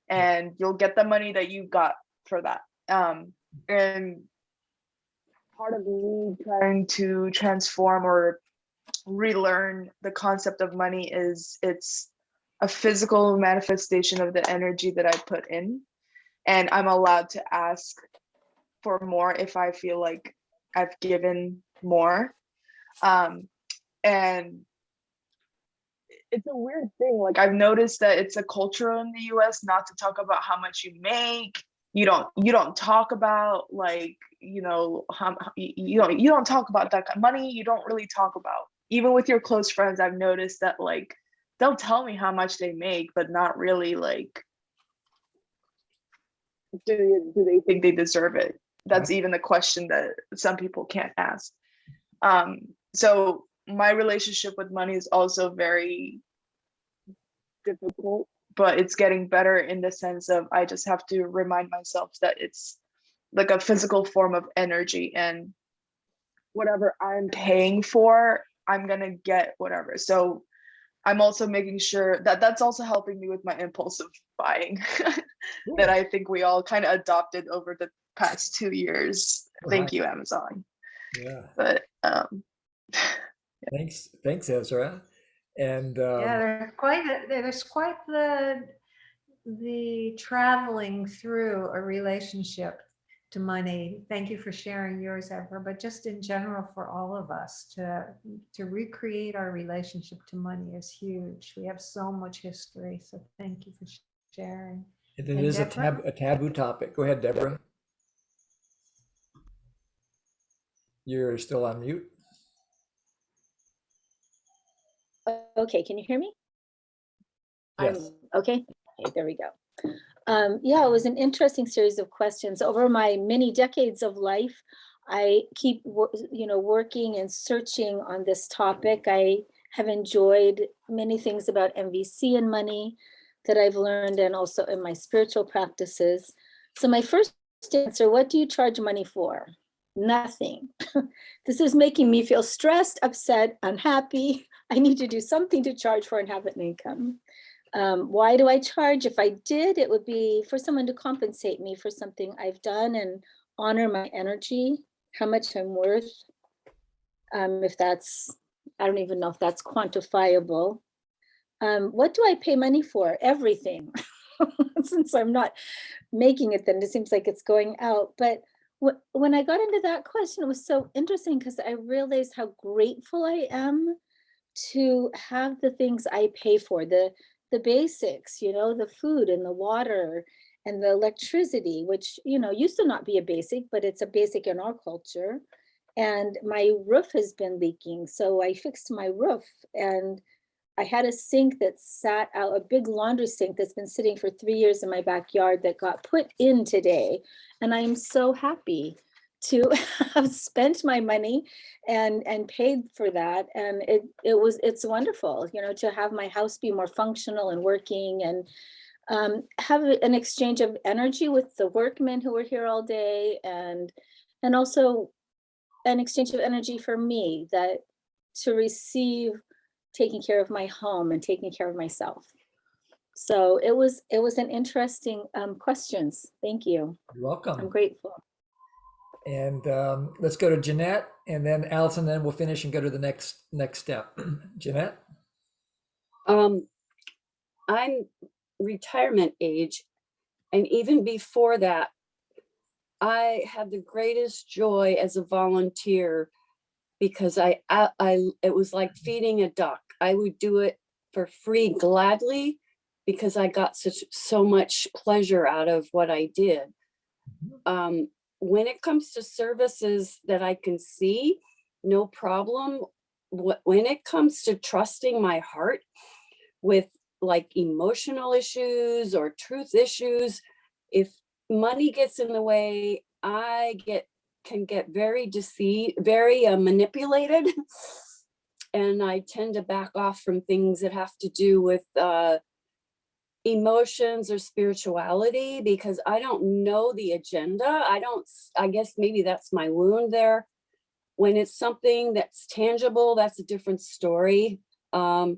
and you'll get the money that you got for that. And part of me trying to transform or relearn the concept of money is it's a physical manifestation of the energy that I put in, and I'm allowed to ask for more if I feel like I've given more. And it's a weird thing. Like, I've noticed that it's a culture in the US not to talk about how much you make. You don't talk about, like, you know, how you don't talk about that kind of money. You don't really talk about, even with your close friends. I've noticed that, like, they'll tell me how much they make, but not really, like, do they think they deserve it? That's even the question that some people can't ask. So my relationship with money is also very difficult, but it's getting better in the sense of I just have to remind myself that it's like a physical form of energy, and whatever I'm paying for, I'm gonna get whatever. So I'm also making sure that that's also helping me with my impulsive buying that I think we all kind of adopted over the past 2 years. Thank you, Amazon. Yeah. But Thanks, Ezra. And Yeah, there's quite the traveling through a relationship to money. Thank you for sharing yours, Ezra, but just in general for all of us to recreate our relationship to money is huge. We have so much history, so thank you for sharing. it is a taboo topic. Go ahead, Deborah. You're still on mute. Okay, can you hear me? Yes. Okay, there we go. Yeah, it was an interesting series of questions. Over my many decades of life, I keep working and searching on this topic. I have enjoyed many things about MVC and money that I've learned, and also in my spiritual practices. So my first answer, what do you charge money for? Nothing. This is making me feel stressed, upset, unhappy. I need to do something to charge for and have an income. Why do I charge? If I did, it would be for someone to compensate me for something I've done and honor my energy, how much I'm worth. If that's, I don't even know if that's quantifiable. What do I pay money for? Everything. Since I'm not making it, then it seems like it's going out. But when I got into that question, it was so interesting because I realized how grateful I am to have the things I pay for, the basics, the food and the water and the electricity, which, used to not be a basic, but it's a basic in our culture. And my roof has been leaking. So I fixed my roof, and I had a sink that sat out, a big laundry sink that's been sitting for 3 years in my backyard that got put in today. And I am so happy to have spent my money and paid for that. And it's wonderful, to have my house be more functional and working, and have an exchange of energy with the workmen who were here all day, and also an exchange of energy for me, that to receive taking care of my home and taking care of myself. So it was an interesting questions. Thank you. You're welcome. I'm grateful. And let's go to Jeanette, and then Allison, then we'll finish and go to the next step. Jeanette? I'm retirement age, and even before that, I had the greatest joy as a volunteer, because it was like feeding a duck. I would do it for free gladly, because I got so much pleasure out of what I did. When it comes to services that I can see, no problem. When it comes to trusting my heart with like emotional issues or truth issues, if money gets in the way, I can get very deceived, very manipulated. and I tend to back off from things that have to do with emotions or spirituality because I don't know the agenda. I guess maybe that's my wound there. When it's something that's tangible, that's a different story. But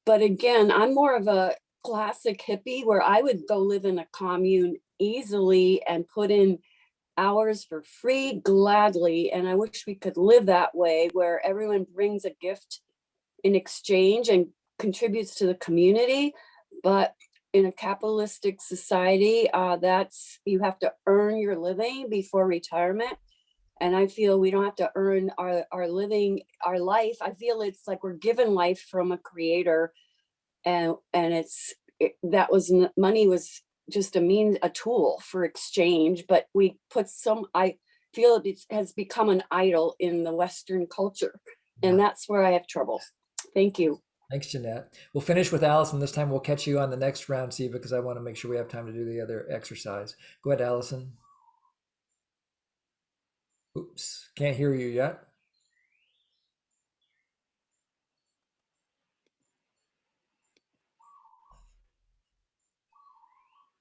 again, I'm more of a classic hippie where I would go live in a commune easily and put in hours for free gladly. And I wish we could live that way where everyone brings a gift in exchange and contributes to the community. But in a capitalistic society, you have to earn your living before retirement. And I feel we don't have to earn our living, our life. I feel it's like we're given life from a creator, and money was just a tool for exchange. But we put I feel it has become an idol in the Western culture, and that's where I have trouble. Thank you. Thanks, Jeanette. We'll finish with Allison. This time we'll catch you on the next round, Siva, because I want to make sure we have time to do the other exercise. Go ahead, Allison. Oops, can't hear you yet.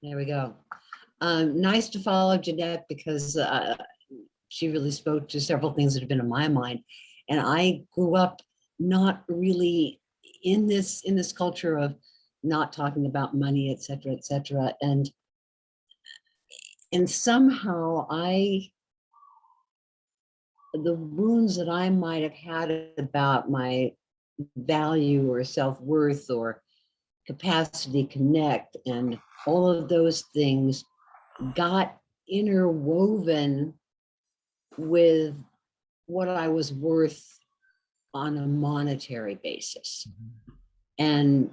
There we go. Nice to follow Jeanette because she really spoke to several things that have been in my mind. And I grew up not really in this culture of not talking about money, et cetera, et cetera. And somehow the wounds that I might have had about my value or self-worth or capacity to connect and all of those things got interwoven with what I was worth on a monetary basis. And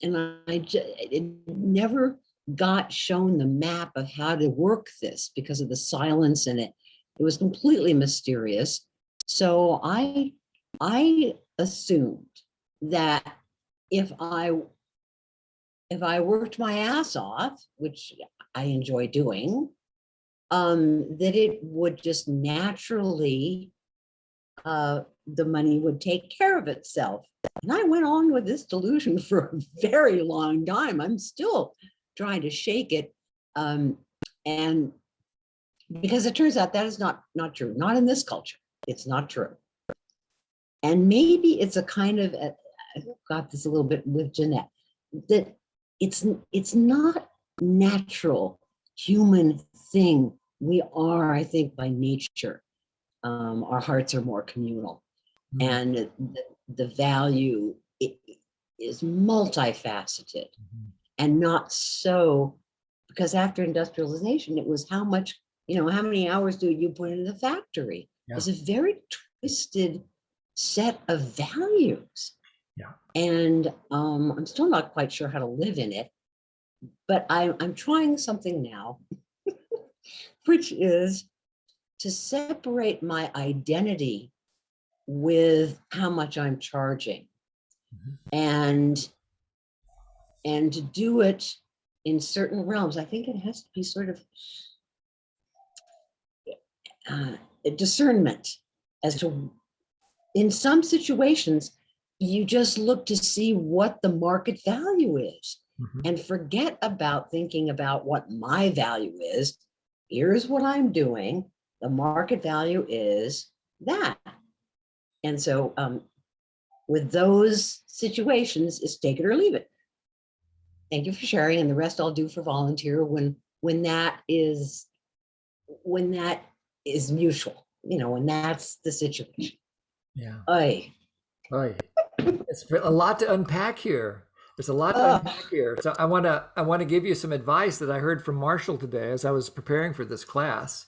it never got shown the map of how to work this because of the silence in it. It was completely mysterious. So I assumed that if I worked my ass off, which I enjoy doing, that it would just naturally, the money would take care of itself. And I went on with this delusion for a very long time. I'm still trying to shake it. And because it turns out that is not true, not in this culture. It's not true. And maybe it's a kind of, I got this a little bit with Jeanette, that it's not natural human thing. We are, I think, by nature, our hearts are more communal, and the value is multifaceted, and not so, because after industrialization, it was how much, how many hours do you put in the factory? Yeah. It's a very twisted set of values. Yeah. And I'm still not quite sure how to live in it, but I'm trying something now, which is to separate my identity with how much I'm charging, and to do it in certain realms. I think it has to be sort of a discernment as to, in some situations, you just look to see what the market value is and forget about thinking about what my value is. Here's what I'm doing. The market value is that. And so with those situations, it's take it or leave it. Thank you for sharing, and the rest I'll do for volunteer when that is mutual, when that's the situation. Yeah. Oy. It's a lot to unpack here. There's a lot to unpack here. So I want to give you some advice that I heard from Marshall today as I was preparing for this class.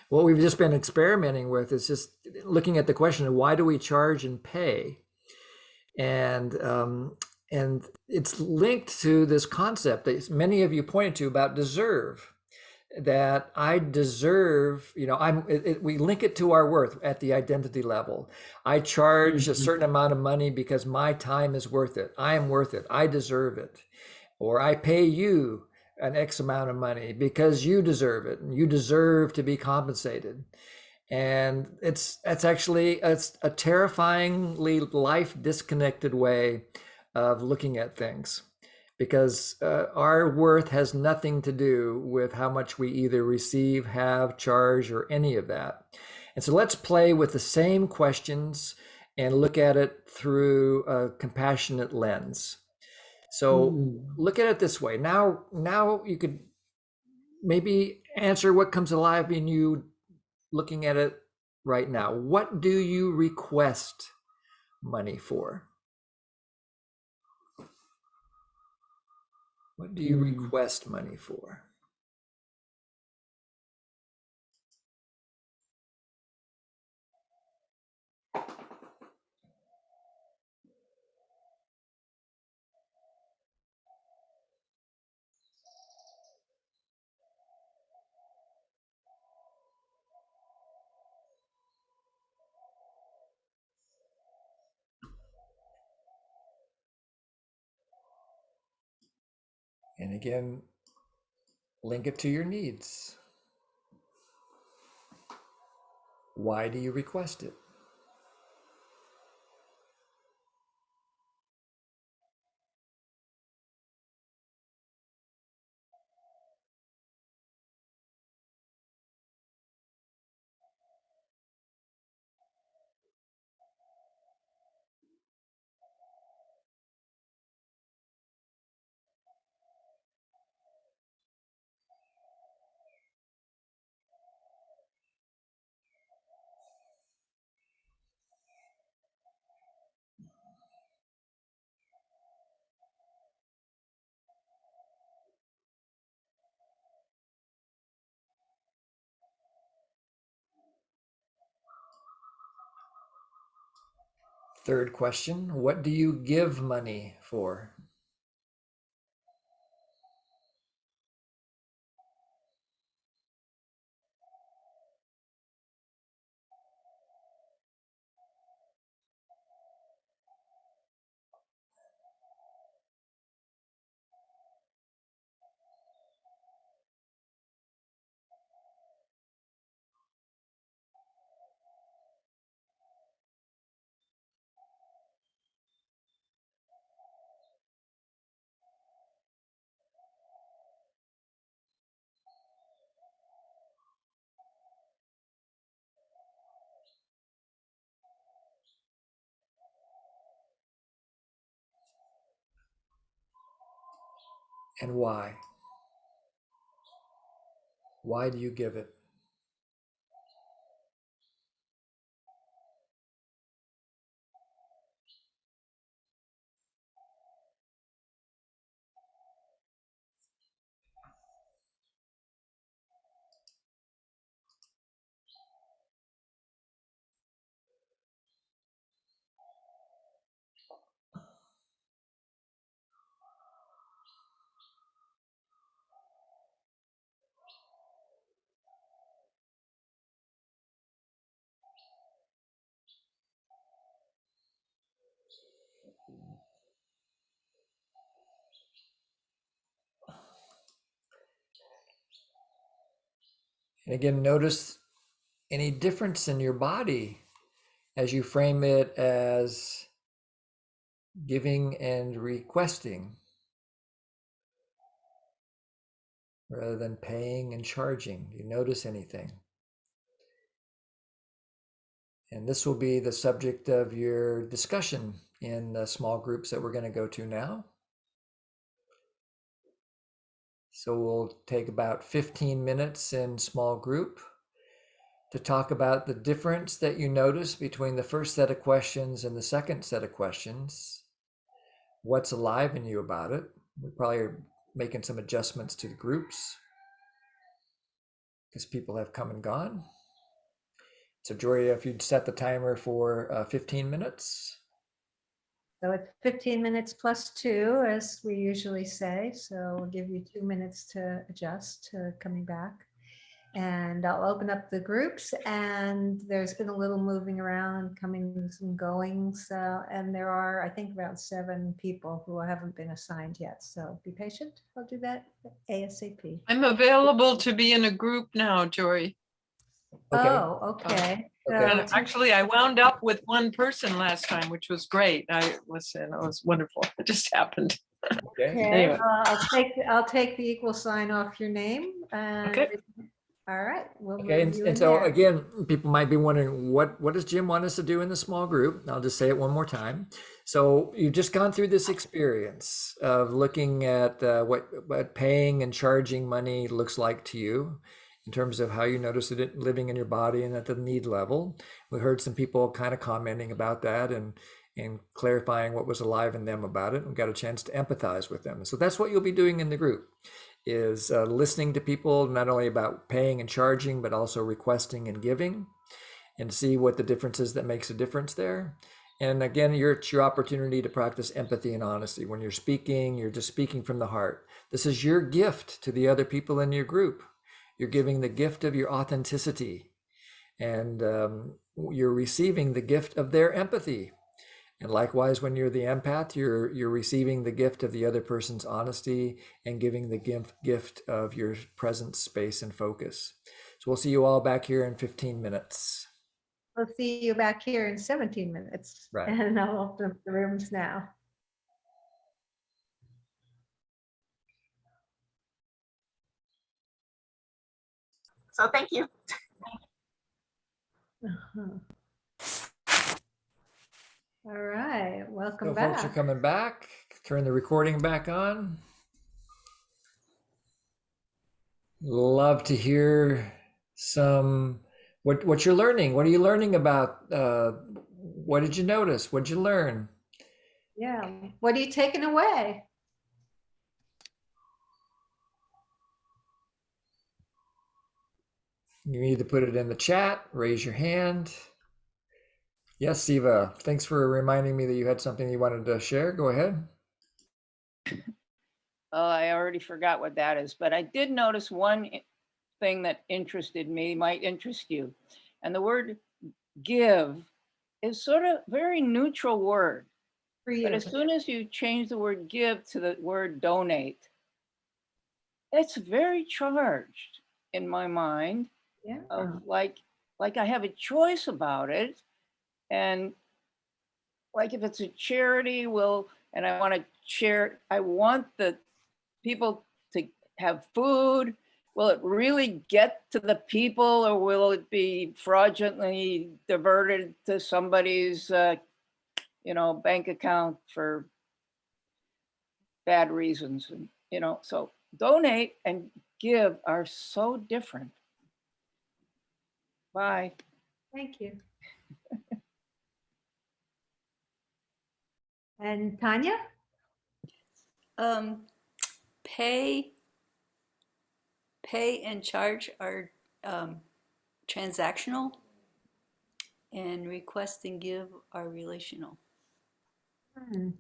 What we've just been experimenting with is just looking at the question of why do we charge and pay, and it's linked to this concept that many of you pointed to about deserve. That I deserve, we link it to our worth at the identity level. I charge a certain amount of money because my time is worth it. I am worth it. I deserve it. Or I pay you an X amount of money because you deserve it and you deserve to be compensated. And that's actually it's a terrifyingly life disconnected way of looking at things, because our worth has nothing to do with how much we either receive, have, charge, or any of that. And so let's play with the same questions and look at it through a compassionate lens. So look at it this way. Now you could maybe answer what comes alive in you looking at it right now. What do you request money for? What do you request money for? And again, link it to your needs. Why do you request it? Third question, what do you give money for? And why? Why do you give it? And again, notice any difference in your body as you frame it as giving and requesting rather than paying and charging. Do you notice anything? And this will be the subject of your discussion in the small groups that we're going to go to now. So we'll take about 15 minutes in small group to talk about the difference that you notice between the first set of questions and the second set of questions. What's alive in you about it? We probably are making some adjustments to the groups because people have come and gone. So Joria, if you'd set the timer for 15 minutes. So it's 15 minutes plus 2, as we usually say. So we'll give you 2 minutes to adjust to coming back. And I'll open up the groups, and there's been a little moving around, coming and going. So, and there are, I think, about 7 people who haven't been assigned yet. So be patient. I'll do that ASAP. I'm available to be in a group now, Jory. Okay. Oh, okay. Okay. So And actually, I wound up with one person last time, which was great. It was wonderful. It just happened. Okay. Okay, Anyway. I'll take the equal sign off your name and, Okay. all right, we'll Okay, move you and in so there. again, people might be wondering, what does Jim want us to do in the small group? I'll just say it one more time. So you've just gone through this experience of looking at what paying and charging money looks like to you in terms of how you notice it living in your body and at the need level. We heard some people kind of commenting about that and clarifying what was alive in them about it. We got a chance to empathize with them. So that's what you'll be doing in the group, is listening to people, not only about paying and charging, but also requesting and giving, and see what the difference is that makes a difference there. And again, it's your opportunity to practice empathy and honesty. When you're speaking, you're just speaking from the heart. This is your gift to the other people in your group. You're giving the gift of your authenticity, and you're receiving the gift of their empathy. And likewise, when you're the empath, you're receiving the gift of the other person's honesty and giving the gift of your presence, space, and focus. So we'll see you all back here in 15 minutes. We'll see you back here in 17 minutes. Right. And I'll open up the rooms now. So thank you. All right, welcome So back. folks are coming back. Turn the recording back on. Love to hear some what you're learning. What are you learning about? What did you notice? What did you learn? Yeah, what are you taking away? You need to put it in the chat, raise your hand. Yes, Siva, thanks for reminding me that you had something you wanted to share. Go ahead. Oh, I already forgot what that is, but I did notice one thing that interested me, might interest you. And the word give is sort of very neutral word. For you. But as soon as you change the word give to the word donate, it's very charged in my mind. Yeah. Of like I have a choice about it. And like if it's a charity, and I want to share, I want the people to have food. Will it really get to the people, or will it be fraudulently diverted to somebody's bank account for bad reasons? And so donate and give are so different. Bye. Thank you. And Tanya? Pay and charge are transactional, and request and give are relational.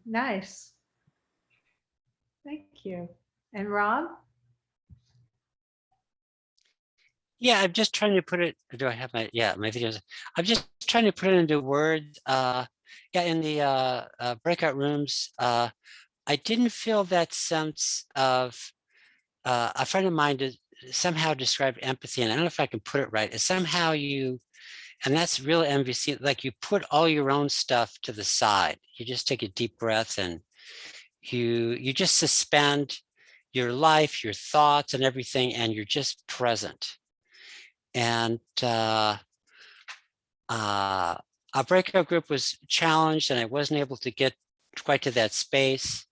Nice. Thank you. And Rob? Yeah, I'm just trying to put it. Do I have my videos? I'm just trying to put it into words. In the breakout rooms, I didn't feel that sense of a friend of mine somehow described empathy, and I don't know if I can put it right. It's somehow and that's real MVC, like you put all your own stuff to the side. You just take a deep breath and you just suspend your life, your thoughts and everything, and you're just present. And our breakout group was challenged and I wasn't able to get quite to that space.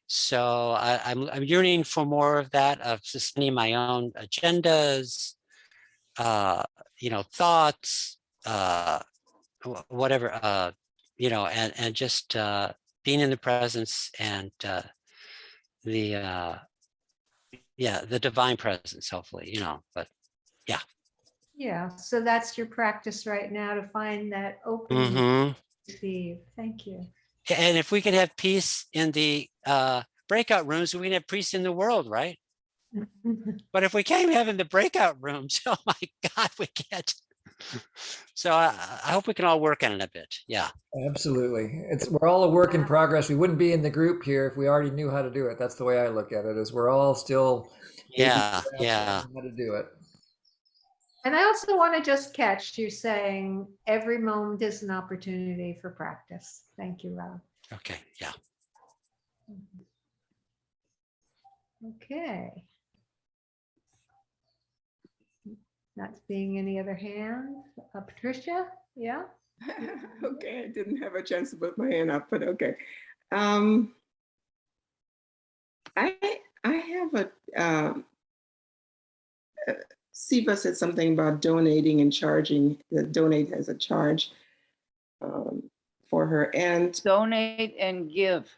So I'm yearning for more of that, of suspending my own agendas, thoughts, whatever, and just being in the presence and the divine presence, hopefully, but yeah. Yeah, so that's your practice right now, to find that opening Mm-hmm. to receive. Thank you. And if we could have peace in the breakout rooms, we can have peace in the world, right? But if we can't have in the breakout rooms, oh my God, we can't. So I hope we can all work on it a bit. Yeah. Absolutely. We're all a work in progress. We wouldn't be in the group here if we already knew how to do it. That's the way I look at it, is we're all still Yeah. how to do it. And I also want to just catch you saying every moment is an opportunity for practice. Thank you, Rob. Okay, yeah. Okay. Not seeing any other hands. Patricia, yeah? Okay, I didn't have a chance to put my hand up, but okay. I have Siva said something about donating and charging. That donate has a charge for her, and Donate and give.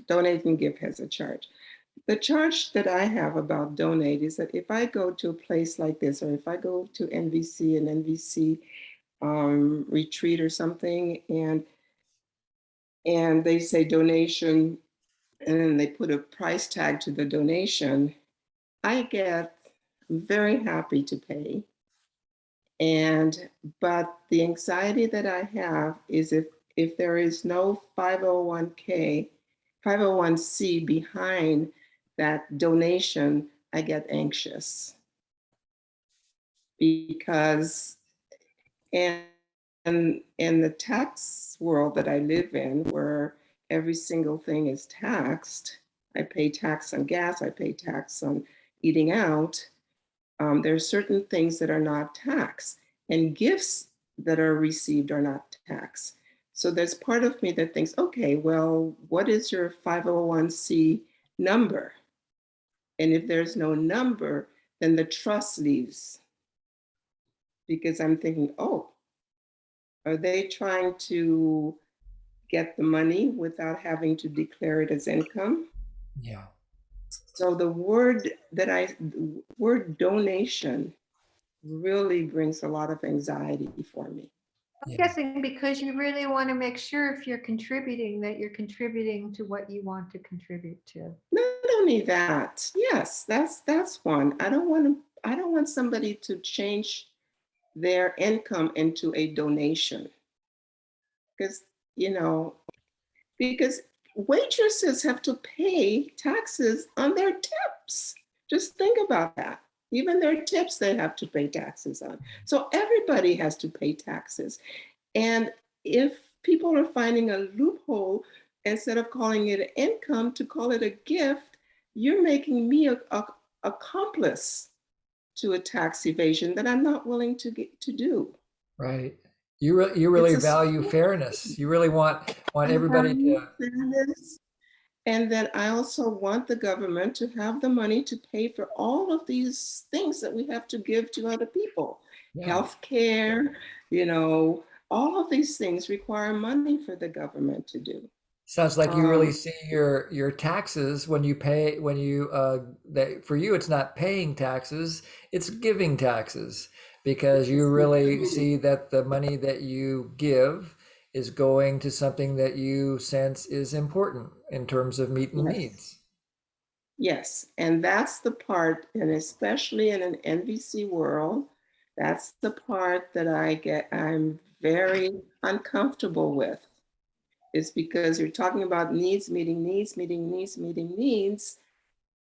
Donate and give has a charge. The charge that I have about donate is that if I go to a place like this, or if I go to NVC, an NVC retreat or something, and they say donation, and then they put a price tag to the donation, I'm very happy to pay. But the anxiety that I have is if there is no 501c behind that donation, I get anxious. Because in the tax world that I live in, where every single thing is taxed, I pay tax on gas, I pay tax on eating out. There are certain things that are not taxed, and gifts that are received are not taxed. So there's part of me that thinks, okay, well, what is your 501c number? And if there's no number, then the trust leaves. Because I'm thinking, oh, are they trying to get the money without having to declare it as income? Yeah. So the word donation really brings a lot of anxiety for me. I'm guessing because you really want to make sure if you're contributing that you're contributing to what you want to contribute to. Not only that, yes, that's one. I don't want somebody to change their income into a donation. Because, because waitresses have to pay taxes on their tips. Just think about that. Even their tips, they have to pay taxes on. So everybody has to pay taxes. And if people are finding a loophole, instead of calling it income, to call it a gift, you're making me a accomplice to a tax evasion that I'm not willing to do. Right. You really value fairness. You really want everybody to. Fairness. And then I also want the government to have the money to pay for all of these things that we have to give to other people. Yeah. Healthcare, all of these things require money for the government to do. Sounds like you really see your taxes when you pay, that for you, it's not paying taxes, it's giving taxes, because you really see that the money that you give is going to something that you sense is important in terms of meeting needs. Yes, and that's the part, and especially in an NVC world, that's the part that I'm very uncomfortable with. Is because you're talking about meeting needs,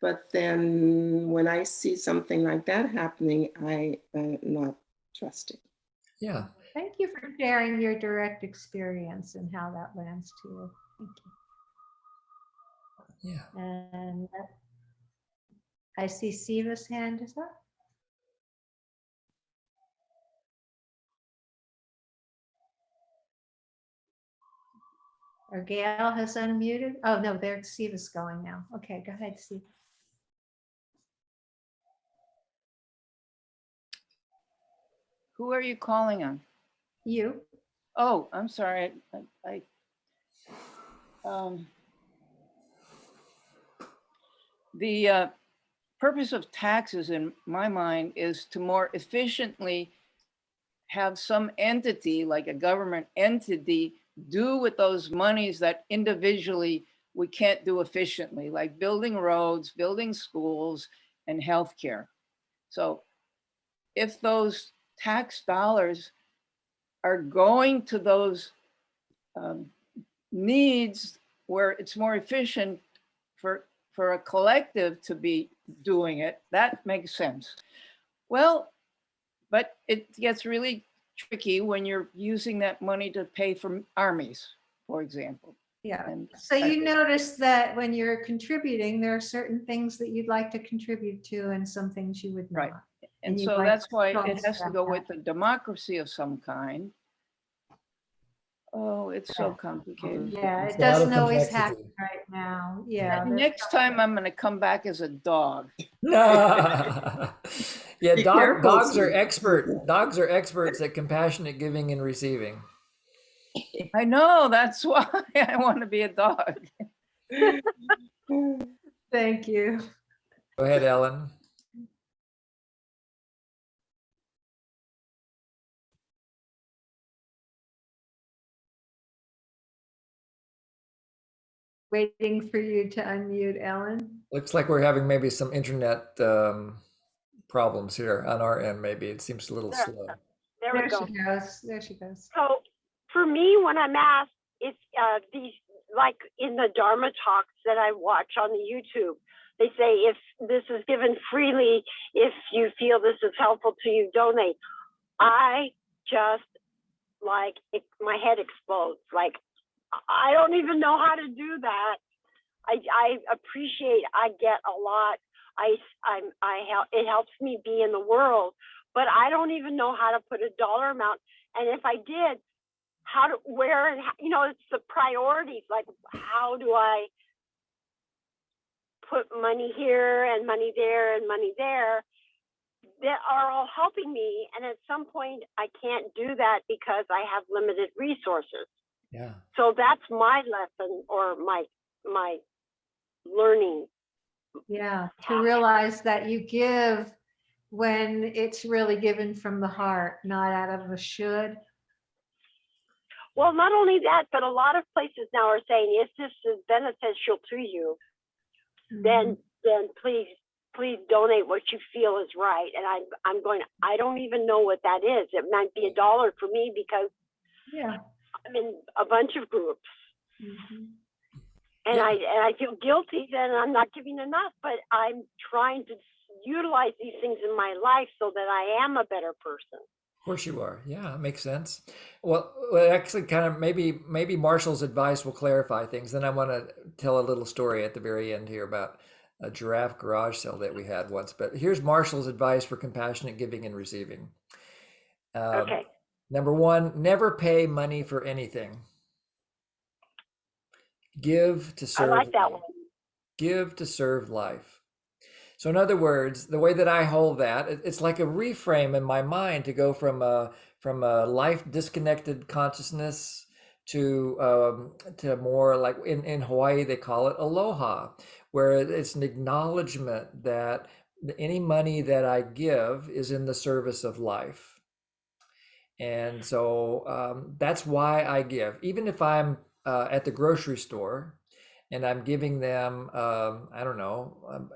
but then when I see something like that happening, I'm not trusting. Yeah. Thank you for sharing your direct experience and how that lands to you. Thank you. Yeah. And I see Siva's hand is up. Or Gail has unmuted. Oh, no, there Siva's going now. Okay, go ahead, Siva. Who are you calling on? You. Oh, I'm sorry. The purpose of taxes in my mind is to more efficiently have some entity, like a government entity, do with those monies that individually we can't do efficiently, like building roads, building schools, and healthcare. So if those tax dollars are going to those needs where it's more efficient for a collective to be doing it, that makes sense. Well, But it gets really tricky when you're using that money to pay for armies, for example. Yeah. And So I- you notice that when you're contributing, there are certain things that you'd like to contribute to and some things you would not. Right. And you'd so like that's to why show it us has to that. go with a democracy of some kind. Oh, it's so Yeah. complicated. Yeah, It's it a lot of doesn't always happen complexity. right now. Yeah. And there's next time I'm gonna come back as a dog. Yeah, Be careful, dogs are Sue. dogs are experts at compassionate giving and receiving. I know, that's why I want to be a dog. Thank you. Go ahead, Ellen. Waiting for you to unmute, Ellen. Looks like we're having maybe some internet problems here on our end. Maybe it seems a little There, slow. there we There go. she goes. There she goes. So for me, when I'm asked, it's these, like in the Dharma talks that I watch on the YouTube, they say if this is given freely, if you feel this is helpful to you, donate. I just like my head explodes. Like I don't even know how to do that. I appreciate. I get a lot. It helps me be in the world, but I don't even know how to put a dollar amount. And if I did, where, and how, it's the priorities. Like, how do I put money here and money there and money there that are all helping me? And at some point, I can't do that because I have limited resources. Yeah. So that's my lesson, or my learning. Yeah, to realize that you give when it's really given from the heart, not out of a should. Well, not only that, but a lot of places now are saying, if this is beneficial to you, then please donate what you feel is right. And I'm going, I don't even know what that is. It might be $1 for me because Yeah. I'm in a bunch of groups. And Yeah. I feel guilty that I'm not giving enough, but I'm trying to utilize these things in my life so that I am a better person. Of course you are. Yeah, it makes sense. Well, actually, kind of maybe Marshall's advice will clarify things. Then I want to tell a little story at the very end here about a giraffe garage sale that we had once. But here's Marshall's advice for compassionate giving and receiving. Okay. Number one, never pay money for anything. Give to I serve. like that one. Give to serve life. So in other words, the way that I hold that, it's like a reframe in my mind to go from a life disconnected consciousness to more like in Hawaii they call it aloha, where it's an acknowledgement that any money that I give is in the service of life. And so that's why I give, even if I'm at the grocery store and I'm giving them, I don't know,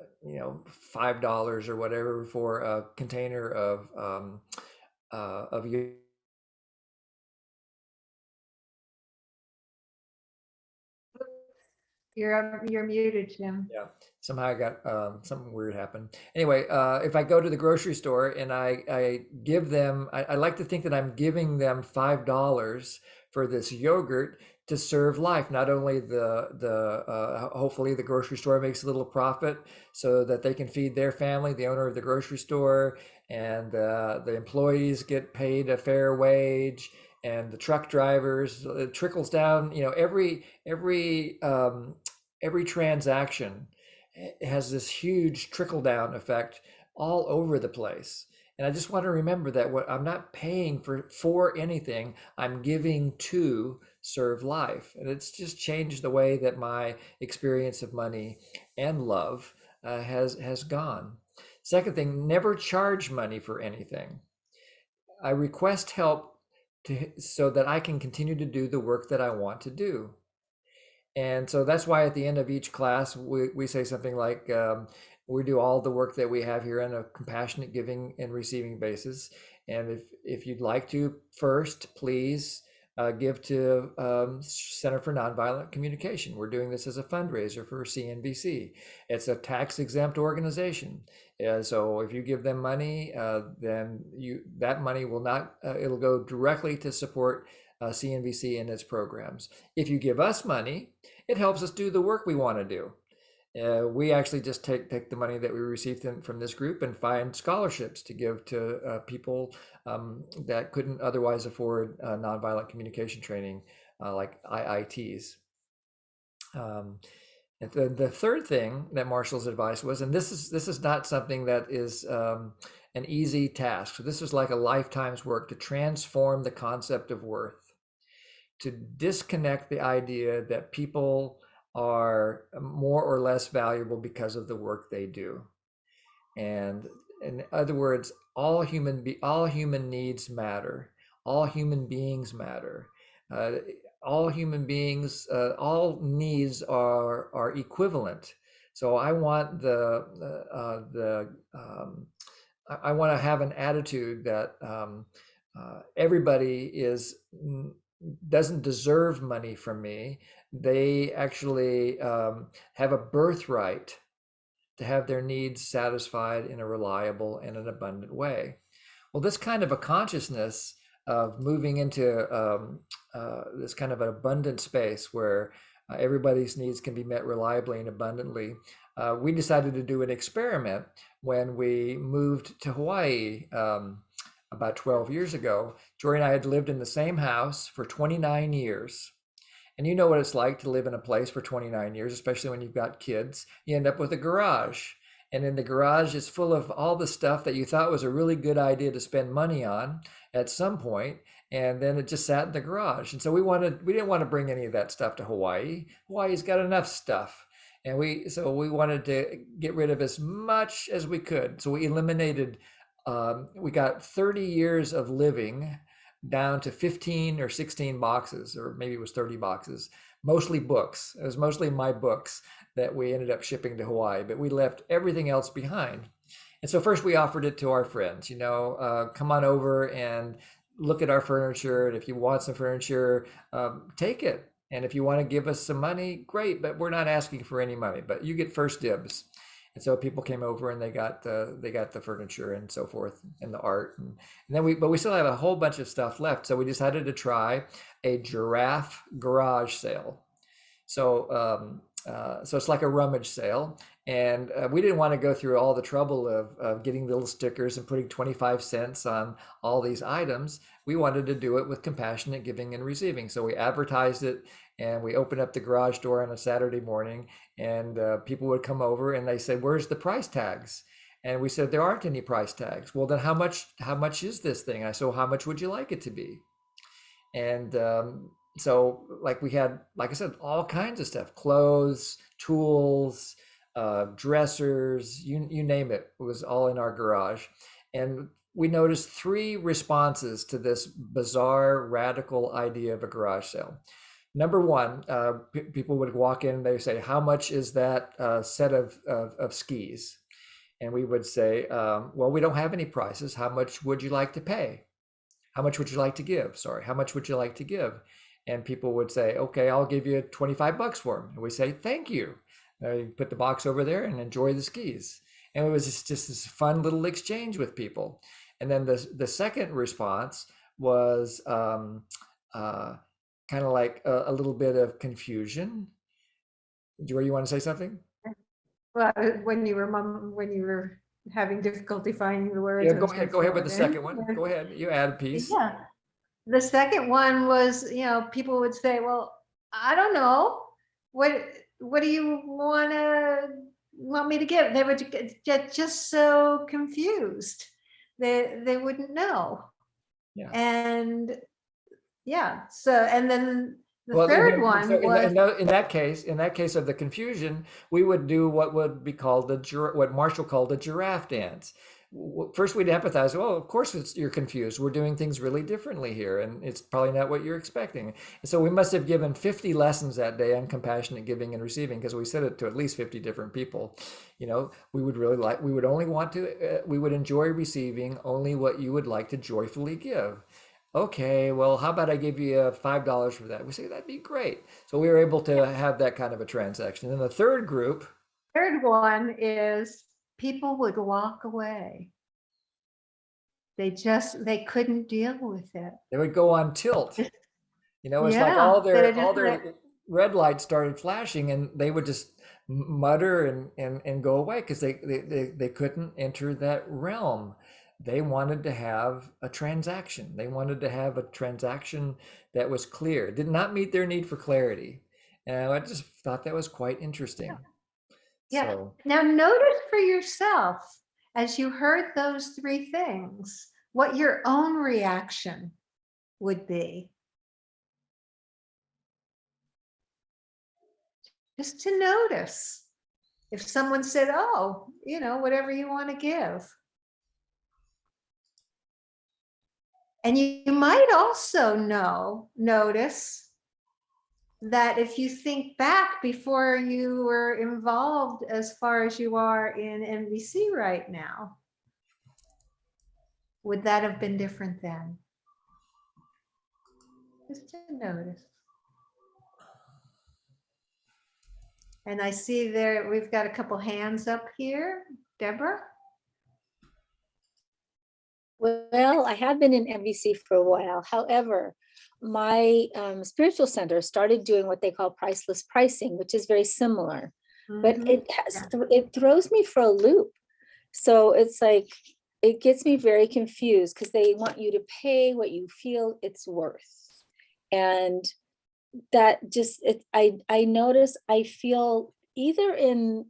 $5 or whatever for a container of You're muted, Jim. Yeah, somehow I got something weird happened. Anyway, if I go to the grocery store and I give them, I like to think that I'm giving them $5 for this yogurt to serve life. Not only hopefully the grocery store makes a little profit so that they can feed their family, the owner of the grocery store, and the employees get paid a fair wage, and the truck drivers, it trickles down. Every transaction has this huge trickle down effect all over the place. And I just want to remember that I'm not paying for anything, I'm giving to serve life. And it's just changed the way that my experience of money and love has gone. Second thing, never charge money for anything. I request help so that I can continue to do the work that I want to do. And so that's why at the end of each class, we say something like, we do all the work that we have here on a compassionate giving and receiving basis. And if you'd like to, first, please give to Center for Nonviolent Communication. We're doing this as a fundraiser for CNBC. It's a tax exempt organization. So if you give them money, then that money will not, it'll go directly to support CNBC and its programs. If you give us money, it helps us do the work we want to do. We actually just take the money that we receive from this group and find scholarships to give to people that couldn't otherwise afford nonviolent communication training, like IITs. The third thing that Marshall's advice was, and this is not something that is an easy task. So this is like a lifetime's work to transform the concept of worth, to disconnect the idea that people are more or less valuable because of the work they do. And in other words, all human needs matter. All human beings matter. All human beings, all needs are equivalent. So I want I want to have an attitude that everybody doesn't deserve money from me. They actually have a birthright to have their needs satisfied in a reliable and an abundant way. Well, this kind of a consciousness of moving into this kind of an abundant space where everybody's needs can be met reliably and abundantly, we decided to do an experiment when we moved to Hawaii about 12 years ago. Jory and I had lived in the same house for 29 years. And you know what it's like to live in a place for 29 years, especially when you've got kids. You end up with a garage. And in the garage is full of all the stuff that you thought was a really good idea to spend money on at some point, and then it just sat in the garage. And so we didn't want to bring any of that stuff to Hawaii. Hawaii's got enough stuff. And so we wanted to get rid of as much as we could. So we eliminated, we got 30 years of living down to 15 or 16 boxes, or maybe it was 30 boxes, mostly books. It was mostly my books that we ended up shipping to Hawaii, but we left everything else behind. And so first we offered it to our friends, come on over and look at our furniture. And if you want some furniture, take it. And if you want to give us some money, great, but we're not asking for any money, but you get first dibs. And so people came over and they got the furniture and so forth and the art, and then we still have a whole bunch of stuff left. So we decided to try a giraffe garage sale. So so it's like a rummage sale, and we didn't want to go through all the trouble of getting little stickers and putting 25 cents on all these items. We wanted to do it with compassionate giving and receiving. So we advertised it, and we opened up the garage door on a Saturday morning, and people would come over and they said, "Where's the price tags?" And we said, "There aren't any price tags." "Well, then how much is this thing?" And I said, "Well, how much would you like it to be?" And so we had, like I said, all kinds of stuff: clothes, tools, dressers, you name it. It was all in our garage. And we noticed 3 responses to this bizarre, radical idea of a garage sale. Number one, people would walk in and they say, "How much is that set of skis?" And we would say, "Well, we don't have any prices. How much would you like to pay? How much would you like to give? Sorry, how much would you like to give?" And people would say, "Okay, I'll give you $25 for them." And we say, "Thank you." You put the box over there and enjoy the skis. And it was just this fun little exchange with people. And then the second response was kind of like a little bit of confusion. Joy, you want to say something? Well, when you were having difficulty finding the words. Yeah, go ahead with the second one. Go ahead, you add a piece. Yeah. The second one was, people would say, "Well, I don't know. What do you want me to give?" They would get just so confused. They wouldn't know. Yeah. And yeah, so, and then the third one was, in that case of the confusion, we would do what would be called what Marshall called a giraffe dance. First, we'd empathize. "Well, of course you're confused. We're doing things really differently here, and it's probably not what you're expecting." And so we must have given 50 lessons that day on compassionate giving and receiving, because we said it to at least 50 different people. We would enjoy receiving only what you would like to joyfully give. okay, well, how about I give you $5 for that? We say, that'd be great. So we were able to have that kind of a transaction. And the third group, Third one is people would walk away. They couldn't deal with it. they would go on tilt. You know, it's like Yeah, all that it their is like, red lights started flashing, and they would just mutter and go away because they couldn't enter that realm. They wanted to have a transaction. They wanted to have a transaction that was clear. It did not meet their need for clarity. And I just thought that was quite interesting. yeah. So Now notice for yourself, as you heard those three things, what your own reaction would be. Just to notice. If someone said, oh, whatever you want to give. And you might also notice that if you think back before you were involved as far as you are in NVC right now, would that have been different then? Just to notice. And I see there, we've got a couple hands up here. Deborah? Well, I have been in MVC for a while. However, my spiritual center started doing what they call priceless pricing, which is very similar, but it throws me for a loop. So it's like, it gets me very confused because they want you to pay what you feel it's worth. And that just, I notice, I feel either in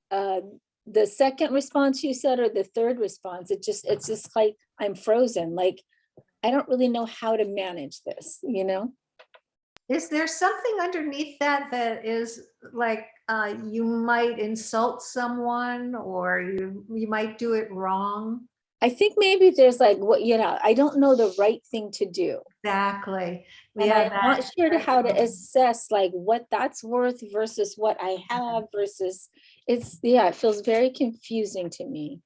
the second response you said or the third response, it's just like I'm frozen. Like, I don't really know how to manage this, Is there something underneath that is like you might insult someone or you might do it wrong? I think maybe there's like, I don't know the right thing to do. Exactly. And I'm not sure how to assess like what that's worth versus what I have versus it feels very confusing to me.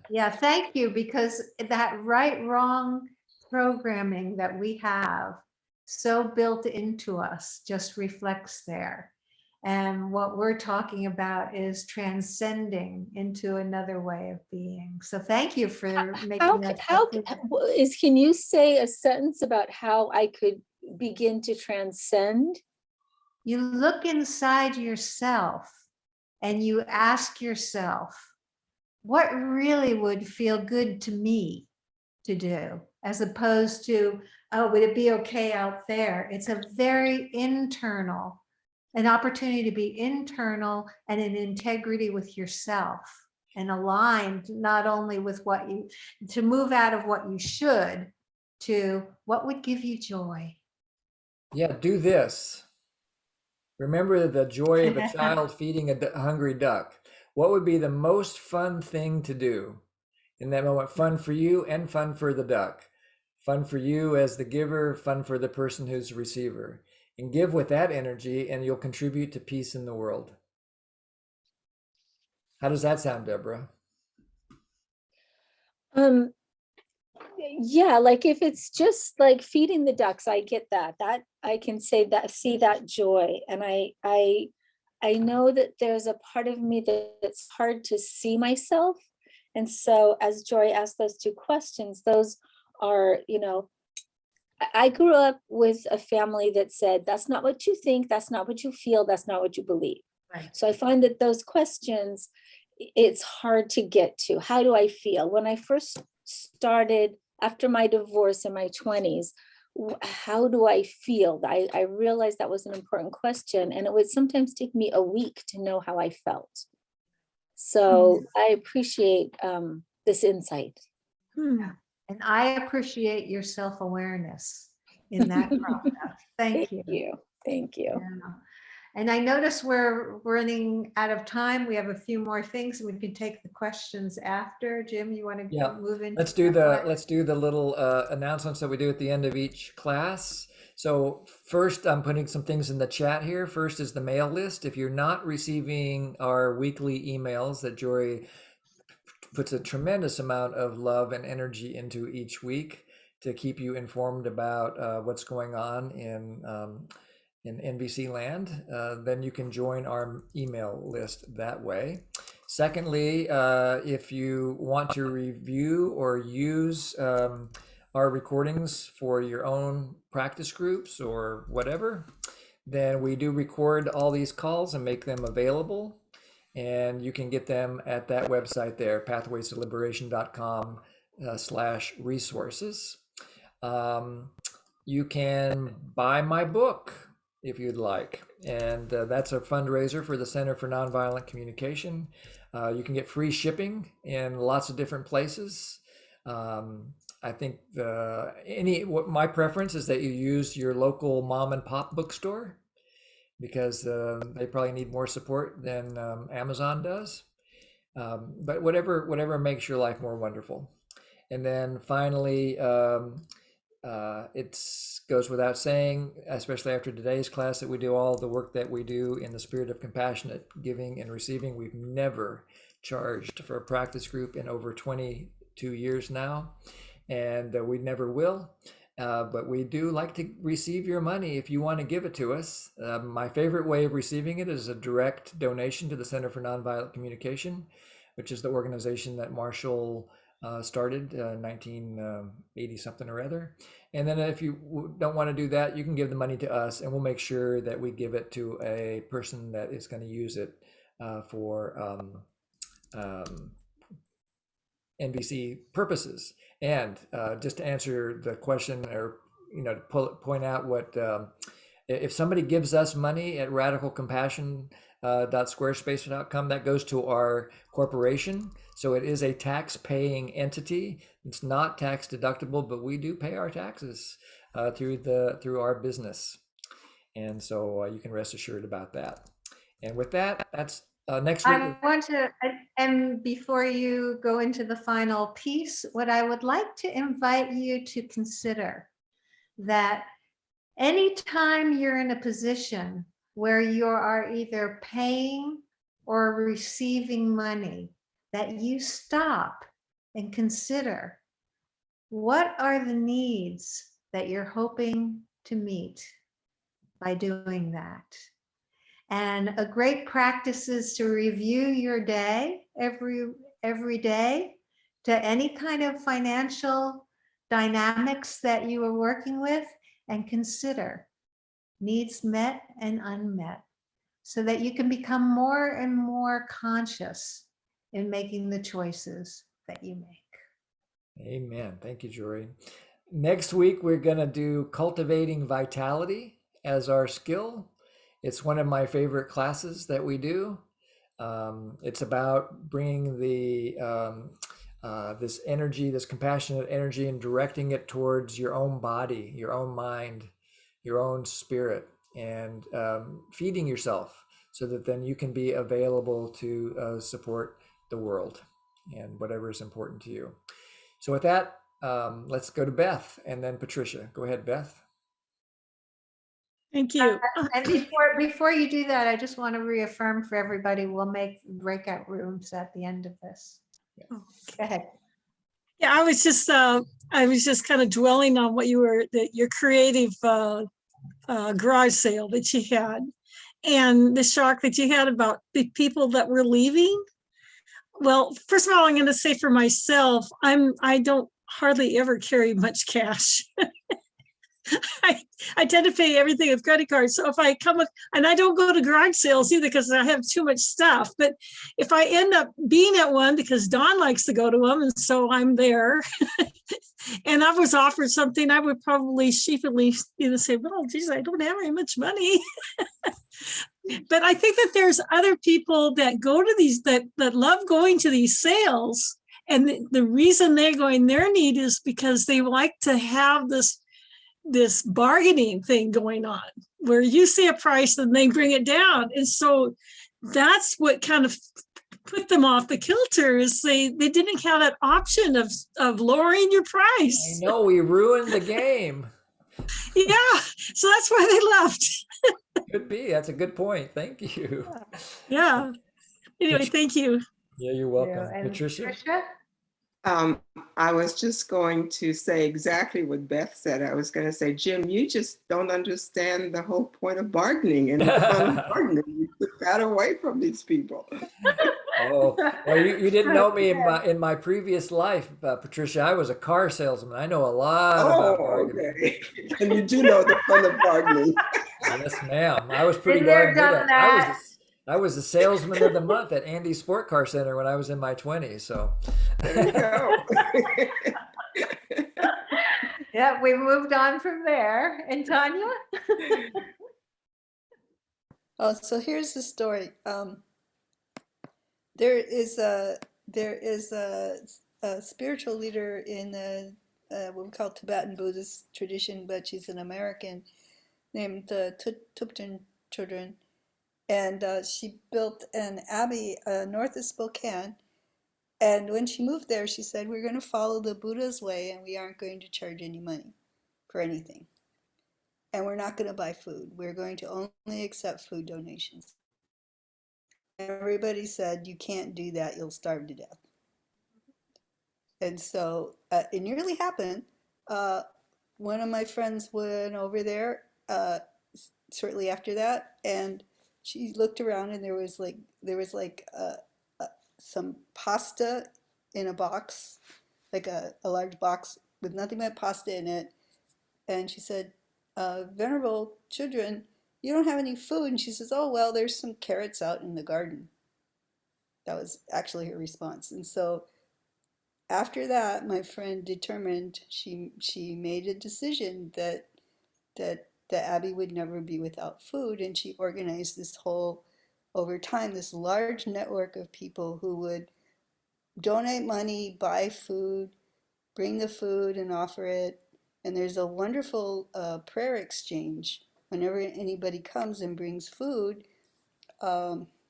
Yeah, thank you, because that right-wrong programming that we have so built into us just reflects there. And what we're talking about is transcending into another way of being. So thank you for making that. Can you say a sentence about how I could begin to transcend? You look inside yourself and you ask yourself, what really would feel good to me to do, as opposed to, oh, would it be okay out there? It's a very internal, an opportunity to be internal and in integrity with yourself and aligned not only with to move out of what you should to what would give you joy. yeah, do this. Remember the joy of a child feeding a hungry duck. What would be the most fun thing to do in that moment? Fun for you and fun for the duck. Fun for you as the giver, fun for the person who's the receiver. And give with that energy and you'll contribute to peace in the world. How does that sound, Deborah? Yeah, like if it's just like feeding the ducks, I get that I can say that, see that joy. And I know that there's a part of me that's hard to see myself. And so as Joy asked those two questions, those are, I grew up with a family that said, that's not what you think, that's not what you feel, that's not what you believe. Right. So I find that those questions, it's hard to get to. How do I feel? When I first started after my divorce in my 20s, how do I feel? I realized that was an important question, and it would sometimes take me a week to know how I felt. So I appreciate this insight. And I appreciate your self-awareness in that process. Thank you. Thank you. Yeah. And I notice we're running out of time. We have a few more things, and we can take the questions after. Jim, you want to move into? Let's do the little announcements that we do at the end of each class. So first, I'm putting some things in the chat here. First is the mail list. If you're not receiving our weekly emails that Jory puts a tremendous amount of love and energy into each week, to keep you informed about what's going on in NVC land, then you can join our email list that way. Secondly, if you want to review or use our recordings for your own practice groups or whatever, then we do record all these calls and make them available. And you can get them at that website there, pathwaystoliberation.com/resources. You can buy my book if you'd like. And that's a fundraiser for the Center for Nonviolent Communication. You can get free shipping in lots of different places. I think my preference is that you use your local mom and pop bookstore, because they probably need more support than Amazon does. But whatever makes your life more wonderful. And then finally, it goes without saying, especially after today's class, that we do all the work that we do in the spirit of compassionate giving and receiving. We've never charged for a practice group in over 22 years now, and we never will. But we do like to receive your money if you want to give it to us. My favorite way of receiving it is a direct donation to the Center for Nonviolent Communication, which is the organization that Marshall started 1980 something or other. And then if you don't want to do that, you can give the money to us, and we'll make sure that we give it to a person that is going to use it for NVC purposes. And just to answer the question, or to point out what if somebody gives us money at radicalcompassion.squarespace.com, that goes to our corporation. So it is a tax-paying entity. It's not tax deductible, but we do pay our taxes through our business, and so you can rest assured about that. And with that, that's next week. I want to, and before you go into the final piece, what I would like to invite you to consider, that anytime you're in a position where you are either paying or receiving money, that you stop and consider, what are the needs that you're hoping to meet by doing that? And a great practice is to review your day every day to any kind of financial dynamics that you are working with, and consider needs met and unmet, so that you can become more and more conscious in making the choices that you make. Amen. Thank you, Jory. Next week, we're going to do Cultivating Vitality as our skill. It's one of my favorite classes that we do. It's about bringing this energy, this compassionate energy, and directing it towards your own body, your own mind, your own spirit, and feeding yourself so that then you can be available to support the world and whatever is important to you. So with that, let's go to Beth and then Patricia. Go ahead, Beth. Thank you. And before you do that, I just want to reaffirm for everybody, we'll make breakout rooms at the end of this. Go ahead. Yeah, I was just kind of dwelling on what your creative garage sale that you had, and the shock that you had about the people that were leaving. Well, first of all, I'm going to say for myself, I don't hardly ever carry much cash. I tend to pay everything with credit cards. So if I come and I don't go to garage sales either because I have too much stuff. But if I end up being at one because Dawn likes to go to them, and so I'm there, and I was offered something, I would probably sheepishly say, "Well, geez, I don't have very much money." But I think that there's other people that go to these that love going to these sales, and the reason they're going, their need is because they like to have this bargaining thing going on where you see a price and they bring it down. And so that's what kind of put them off the kilter, is they didn't have that option of lowering your price. I know, we ruined the game. Yeah, so that's why they left. Could be. That's a good point. Thank you. Yeah. Anyway, thank you. Yeah, you're welcome. And Patricia? I was just going to say exactly what Beth said. I was going to say, Jim, you just don't understand the whole point of bargaining and the fun of bargaining. You took that away from these people. Oh, well, you didn't know me in my previous life, Patricia. I was a car salesman. I know a lot about bargaining. Okay. And you do know the fun of bargaining. Yes, ma'am. I was pretty Been there, darn good done at. that. I was the salesman of the month at Andy's Sport Car Center when I was in my 20s. So There you go. Yeah, we moved on from there. And Tanya? Oh, so here's the story. There is a spiritual leader in what we call Tibetan Buddhist tradition, but she's an American, named Thupten Chodron, and she built an abbey north of Spokane. And when she moved there, she said, "We're going to follow the Buddha's way, and we aren't going to charge any money for anything. And we're not going to buy food. We're going to only accept food donations." Everybody said, "You can't do that. You'll starve to death." And so it nearly happened. One of my friends went over there shortly after that, and she looked around, and there was some pasta in a box, like a large box with nothing but pasta in it. And she said, "Venerable Chodron, you don't have any food." And she says, "Oh, well, there's some carrots out in the garden." That was actually her response. And so after that, my friend determined, she made a decision that the Abbey would never be without food. And she organized this whole, over time, this large network of people who would donate money, buy food, bring the food and offer it. And there's a wonderful prayer exchange whenever anybody comes and brings food,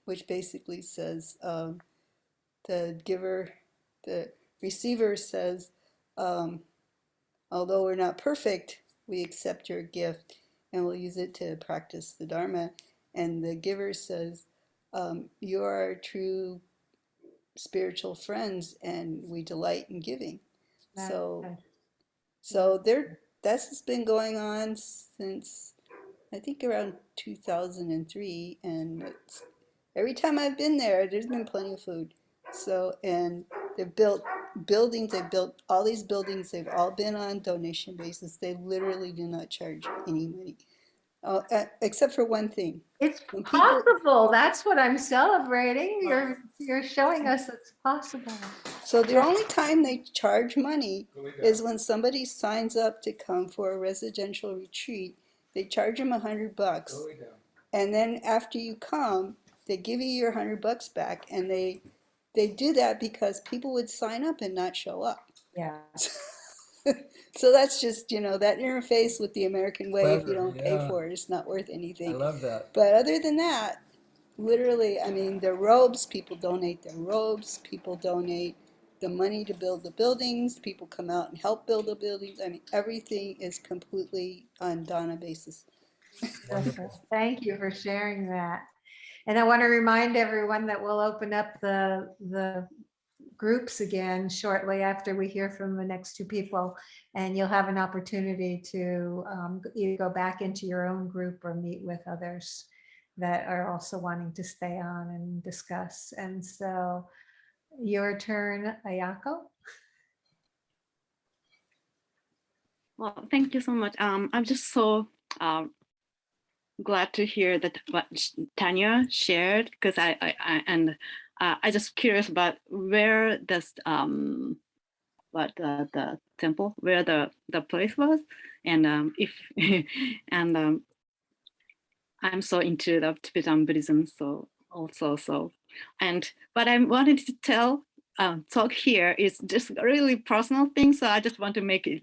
which basically says, the receiver says, "Although we're not perfect, we accept your gift and we'll use it to practice the Dharma." And the giver says, "You are our true spiritual friends and we delight in giving." So that's been going on since I think around 2003, and every time I've been there, there's been plenty of food. So, and they've built buildings, they've built all these buildings, they've all been on donation basis. They literally do not charge any money, except for one thing. It's possible. That's what I'm celebrating. You're showing us it's possible. So the only time they charge money is when somebody signs up to come for a residential retreat. They charge them $100, and then after you come, they give you your $100 back, and they do that because people would sign up and not show up. Yeah. So that's just, that interface with the American way. If you don't pay yeah. for it, it's not worth anything. I love that. But other than that, literally, I mean, the robes, people donate their robes, people donate the money to build the buildings, people come out and help build the buildings. I mean, everything is completely on Dana basis. Thank you for sharing that. And I want to remind everyone that we'll open up the groups again shortly after we hear from the next two people, and you'll have an opportunity to either go back into your own group or meet with others that are also wanting to stay on and discuss. And so your turn, Ayako. Well, thank you so much. I'm just so glad to hear that what Tanya shared, because I just curious about where does what the temple, where the place was, and if and I'm so into the Tibetan Buddhism, so also but I wanted to talk here is just a really personal thing, so I just want to make it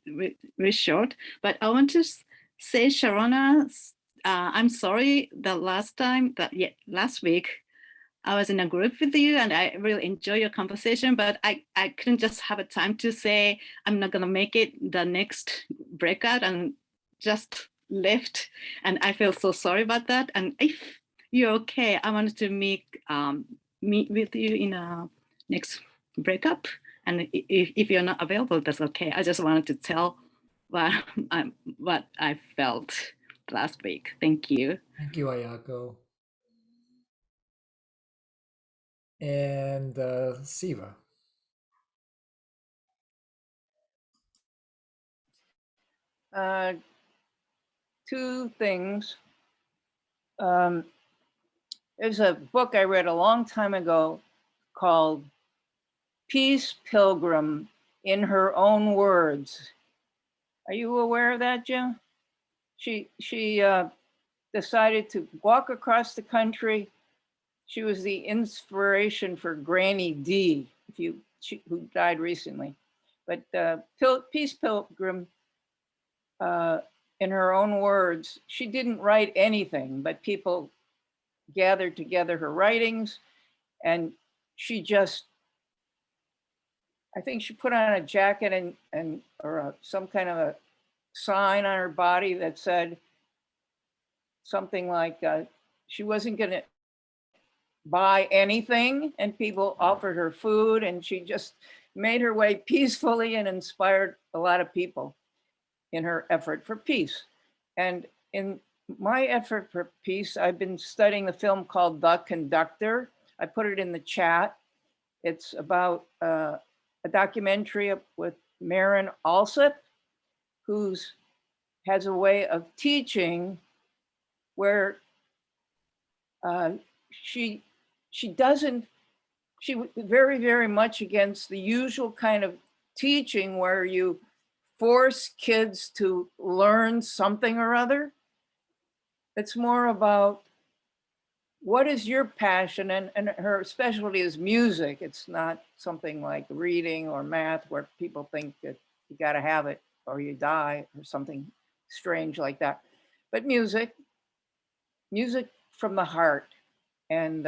very short. But I want to say, Sharona, I'm sorry the last week I was in a group with you and I really enjoy your conversation, but I couldn't just have a time to say I'm not gonna make it the next breakout and just left. And I feel so sorry about that. And if you're okay, I wanted to meet with you in a next breakup And if you're not available, that's okay. I just wanted to tell what I felt last week. Thank you. Thank you, Ayako. And Siva. Two things. There's a book I read a long time ago called Peace Pilgrim in Her Own Words. Are you aware of that, Jim? She decided to walk across the country. She was the inspiration for Granny D, who died recently. But Peace Pilgrim, in her own words, she didn't write anything, but people gathered together her writings, and she just, I think she put on a jacket or some kind of a sign on her body that said something like she wasn't going to buy anything, and people offered her food, and she just made her way peacefully and inspired a lot of people in her effort for peace. And in my effort for peace, I've been studying the film called The Conductor. I put it in the chat. It's about a documentary with Marin Alsop, who has a way of teaching where she was very, very much against the usual kind of teaching where you force kids to learn something or other. It's more about what is your passion, and her specialty is music. It's not something like reading or math where people think that you got to have it or you die or something strange like that. But music from the heart. And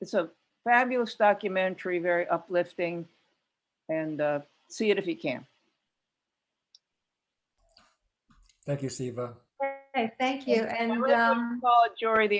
it's a fabulous documentary, very uplifting, and see it if you can. Thank you, Siva. Okay, thank you. And call it, Jory, the